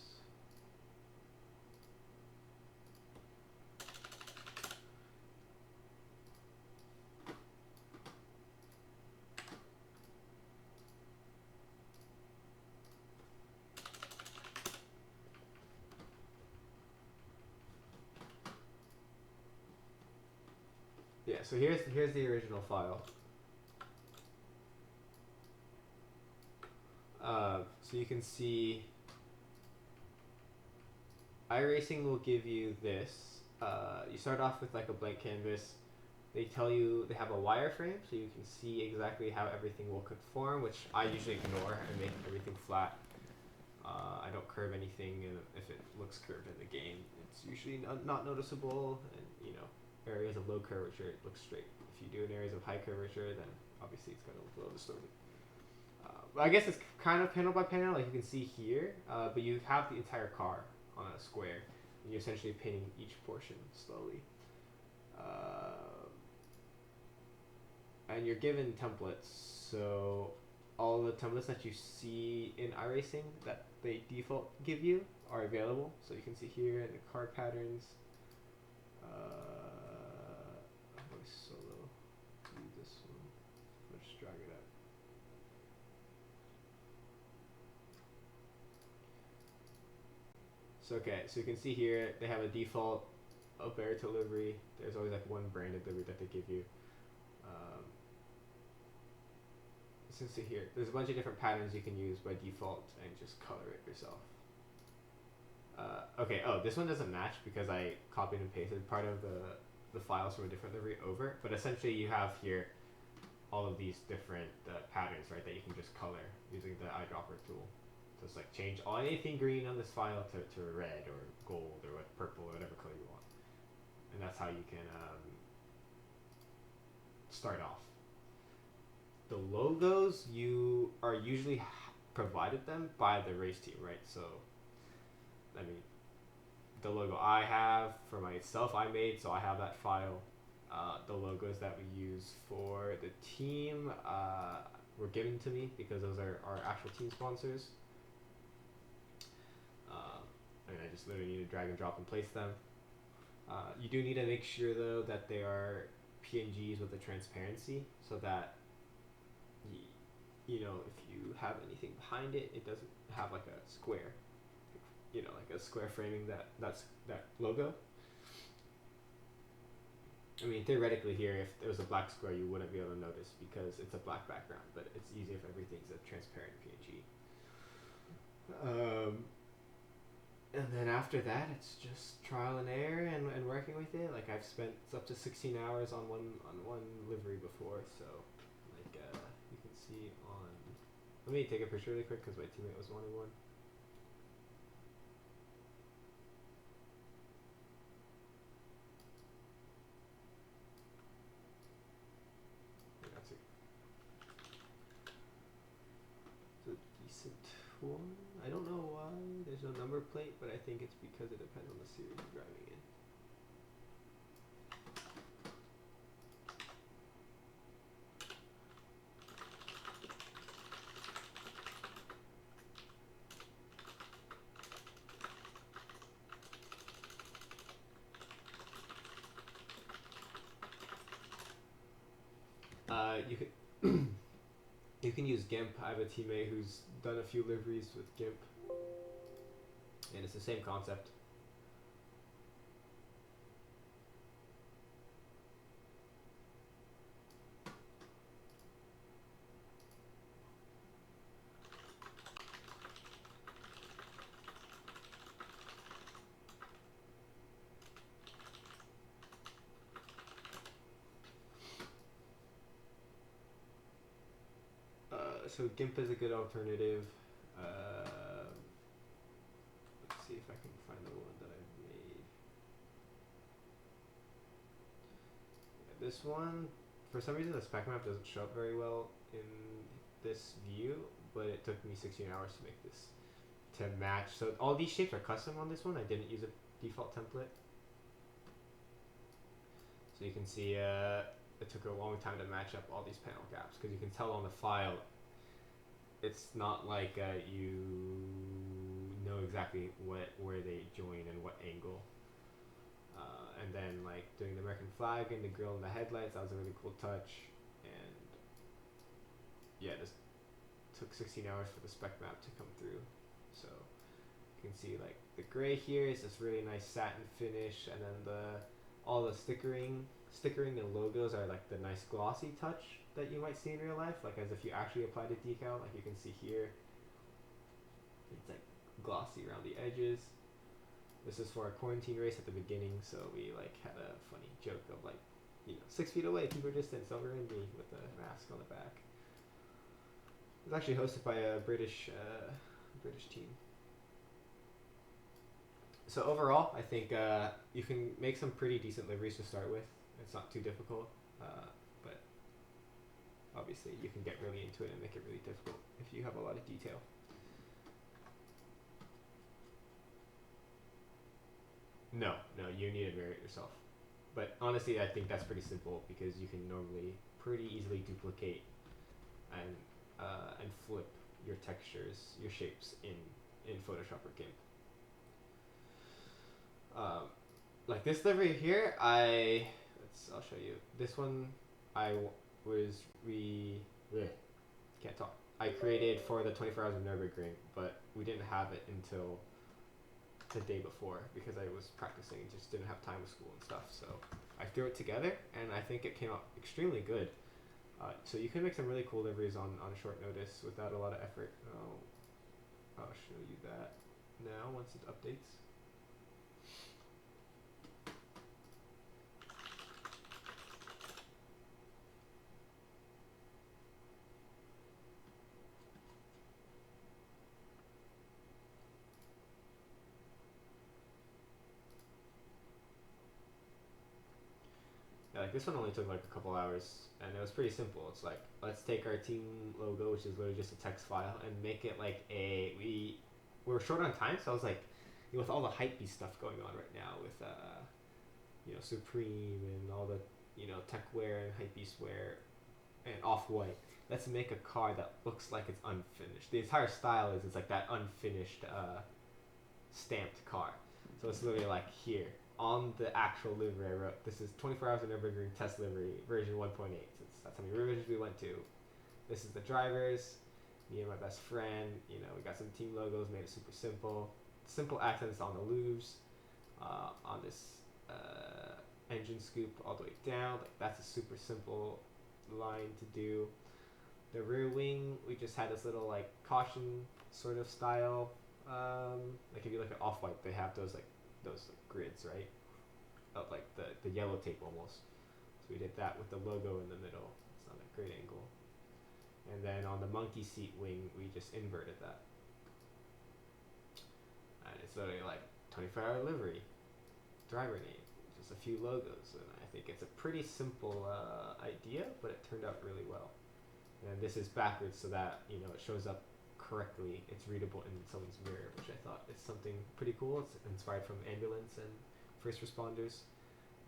Yeah, so here's the original file. So you can see Iracing will give you this. You start off with like a blank canvas, They tell you they have a wireframe, so you can see exactly how everything will conform, which I usually ignore and make everything flat. I don't curve anything, and if it looks curved in the game, it's usually not noticeable. And areas of low curvature, it looks straight. If you do in areas of high curvature, then obviously it's gonna look a little distorted. I guess it's kind of panel by panel, like you can see here, but you have the entire car on a square, and you're essentially painting each portion slowly. And you're given templates, so all the templates that you see in Iracing that they default give you are available. So you can see here in the car patterns. I'm going solo. Use this one. I'll just drag it up. So okay, so you can see here they have a default Alberto livery. There's always like one branded livery that they give you. Since here, there's a bunch of different patterns you can use by default and just color it yourself. Okay, this one doesn't match because I copied and pasted part of the files from a different livery over, but essentially you have here all of these different patterns, right, that you can just color using the eyedropper tool. So it's like change anything green on this file to red or gold or purple or whatever color you want. And that's how you can start off. The logos, you are usually provided them by the race team, right? So, I mean, the logo I have for myself, I made, so I have that file. The logos that we use for the team were given to me because those are our actual team sponsors. I just literally need to drag and drop and place them. You do need to make sure, though, that they are PNGs with a transparency so that if you have anything behind it, it doesn't have like a square, like a square framing that logo. I mean, theoretically here, if there was a black square, you wouldn't be able to notice because it's a black background, but it's easier if everything's a transparent PNG. And then after that, it's just trial and error and working with it. Like I've spent up to 16 hours on one livery before, so you can see on. Let me take a picture really quick because my teammate was wanting one. That's a decent one. I don't know why there's no number plate, but I think it's because it depends on the series you're driving in. You can you can use GIMP. I have a teammate who's done a few liveries with GIMP, and it's the same concept. So GIMP is a good alternative. Let's see if I can find the one that I've made. Yeah, this one, for some reason the spec map doesn't show up very well in this view, but it took me 16 hours to make this to match. So all these shapes are custom on this one. I didn't use a default template. So you can see it took a long time to match up all these panel gaps because you can tell on the file it's not like you know exactly where they join and what angle. And then like doing the American flag and the grill and the headlights, that was a really cool touch. And yeah, this took 16 hours for the spec map to come through. So you can see like the gray here is this really nice satin finish, and then all the stickering and logos are like the nice glossy touch that you might see in real life, like as if you actually applied a decal. Like you can see here, it's like glossy around the edges. This is for a quarantine race at the beginning, so we like had a funny joke of like 6 feet away, keep your distance, don't ruin me, with a mask on the back. It was actually hosted by a British team. So overall, I think you can make some pretty decent liveries to start with. It's not too difficult, but obviously you can get really into it and make it really difficult if you have a lot of detail. No, you need to mirror it yourself. But honestly, I think that's pretty simple because you can normally pretty easily duplicate and flip your textures, your shapes in Photoshop or GIMP. Like this livery here, I'll show you. This one can't talk. I created for the 24 Hours of Nürburgring, but we didn't have it until the day before because I was practicing and just didn't have time with school and stuff. So I threw it together and I think it came out extremely good. So you can make some really cool liveries on short notice without a lot of effort. I'll show you that now once it updates. Yeah, like this one only took like a couple hours, and it was pretty simple. It's like, let's take our team logo, which is literally just a text file, and make it like we were short on time, so I was like, with all the hypebeast stuff going on right now with Supreme and all the tech wear and hypebeast wear and Off-White, let's make a car that looks like it's unfinished. The entire style is it's like that unfinished stamped car. So it's literally like here. On the actual livery, I wrote, this is 24 Hours of Nürburgring test livery, version 1.8. That's how many revisions we went to. This is the drivers, me and my best friend. We got some team logos, made it super simple. Simple accents on the louvres, on this engine scoop all the way down. Like that's a super simple line to do. The rear wing, we just had this little like caution sort of style. Like if you look at Off-White, they have those grids, right? Of like the yellow tape almost. So we did that with the logo in the middle. It's not a great angle. And then on the monkey seat wing, we just inverted that. And it's literally like 24-hour livery, driver name, just a few logos. And I think it's a pretty simple idea, but it turned out really well. And this is backwards so that it shows up correctly. It's readable in someone's mirror, which I thought is something pretty cool. It's inspired from ambulance and first responders.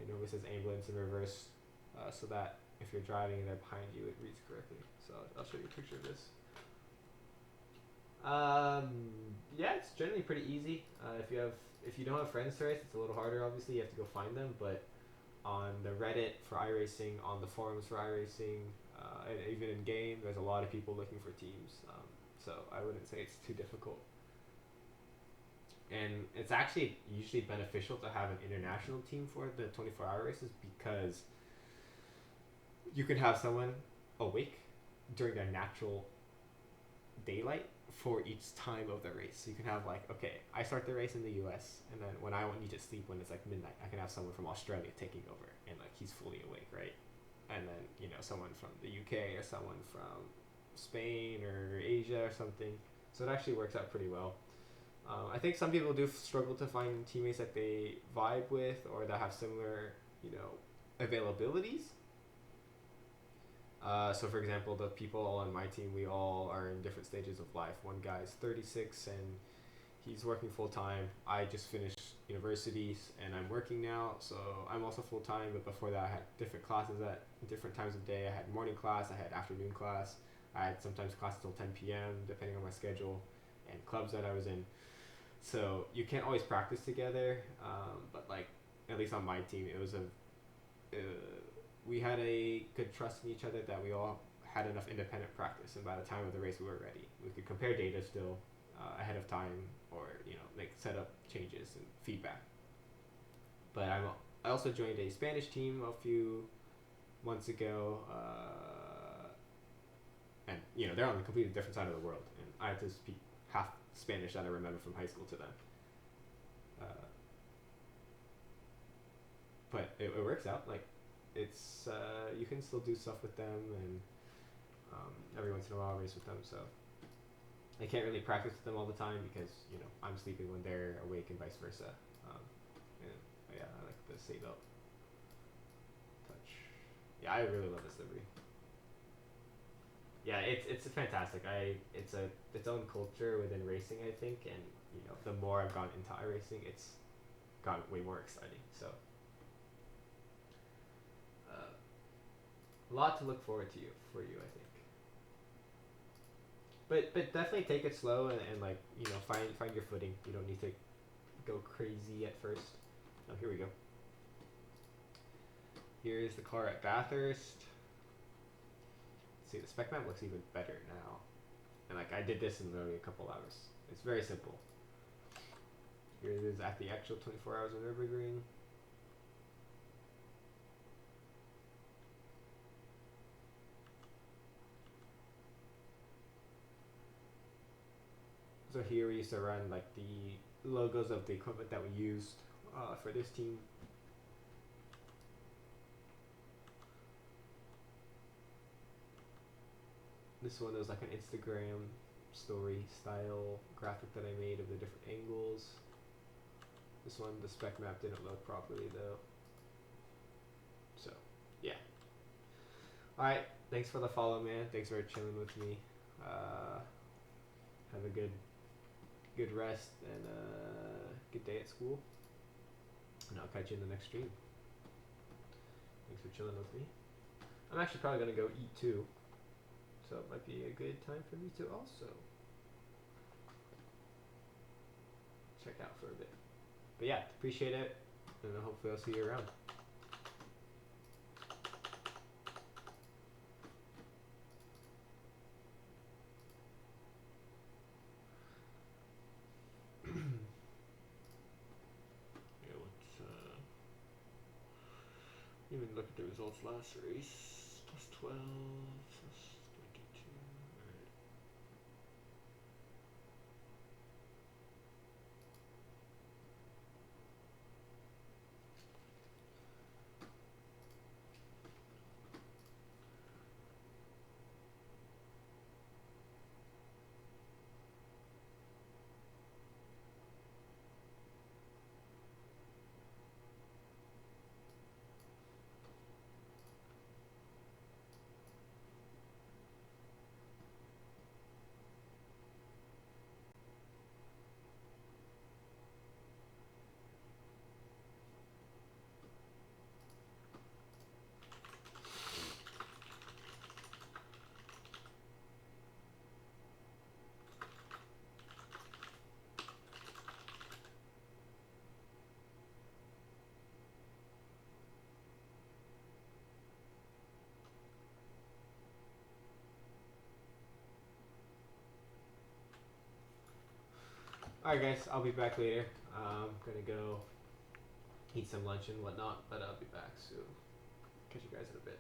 It normally says ambulance in reverse, so that if you're driving and they're behind you, it reads correctly. So I'll show you a picture of this. Yeah, it's generally pretty easy. If you don't have friends to race, it's a little harder. Obviously, you have to go find them. But on the Reddit for Iracing, on the forums for Iracing, and even in game, there's a lot of people looking for teams. So I wouldn't say it's too difficult. And it's actually usually beneficial to have an international team for the 24-hour races because you can have someone awake during their natural daylight for each time of the race. So you can have like, okay, I start the race in the US, and then when I need to sleep when it's like midnight, I can have someone from Australia taking over, and like he's fully awake, right? And then someone from the UK or someone from Spain or Asia or something. So it actually works out pretty well. I think some people do struggle to find teammates that they vibe with or that have similar, availabilities. So for example, the people on my team, we all are in different stages of life. One guy's 36 and he's working full time. I just finished universities and I'm working now, so I'm also full time. But before that, I had different classes at different times of day. I had morning class, I had afternoon class. I had sometimes classes till 10 p.m. depending on my schedule and clubs that I was in. So you can't always practice together, but like at least on my team, it was we had a good trust in each other that we all had enough independent practice, and by the time of the race, we were ready. We could compare data still ahead of time, or make setup changes and feedback. But I also joined a Spanish team a few months ago. And they're on a completely different side of the world, and I have to speak half Spanish that I remember from high school to them. But it works out. Like it's you can still do stuff with them, and every once in a while race with them. So I can't really practice with them all the time because I'm sleeping when they're awake and vice versa. And yeah, I like the seatbelt touch. Yeah, I really love this livery. Yeah, it's fantastic. It's its own culture within racing, I think, and the more I've gone into iRacing, it's gotten way more exciting. So a lot to look forward to for you, I think. But definitely take it slow and like find your footing. You don't need to go crazy at first. Oh, here we go. Here's the car at Bathurst. See, the spec map looks even better now. And like I did this in literally a couple hours. It's very simple. Here it is at the actual 24 hours of Nürburgring. So here we used to run like the logos of the equipment that we used for this team. This one was like an Instagram story style graphic that I made of the different angles. This one, the spec map didn't load properly though. So, yeah. Alright, thanks for the follow, man. Thanks for chilling with me. Have a good rest and good day at school. And I'll catch you in the next stream. Thanks for chilling with me. I'm actually probably going to go eat too. So it might be a good time for me to also check out for a bit. But yeah, appreciate it. And hopefully I'll see you around. Yeah, let's even look at the results last race. Plus 12, plus 22. Alright. Alright guys, I'll be back later. I'm gonna go eat some lunch and whatnot, but I'll be back soon. Catch you guys in a bit.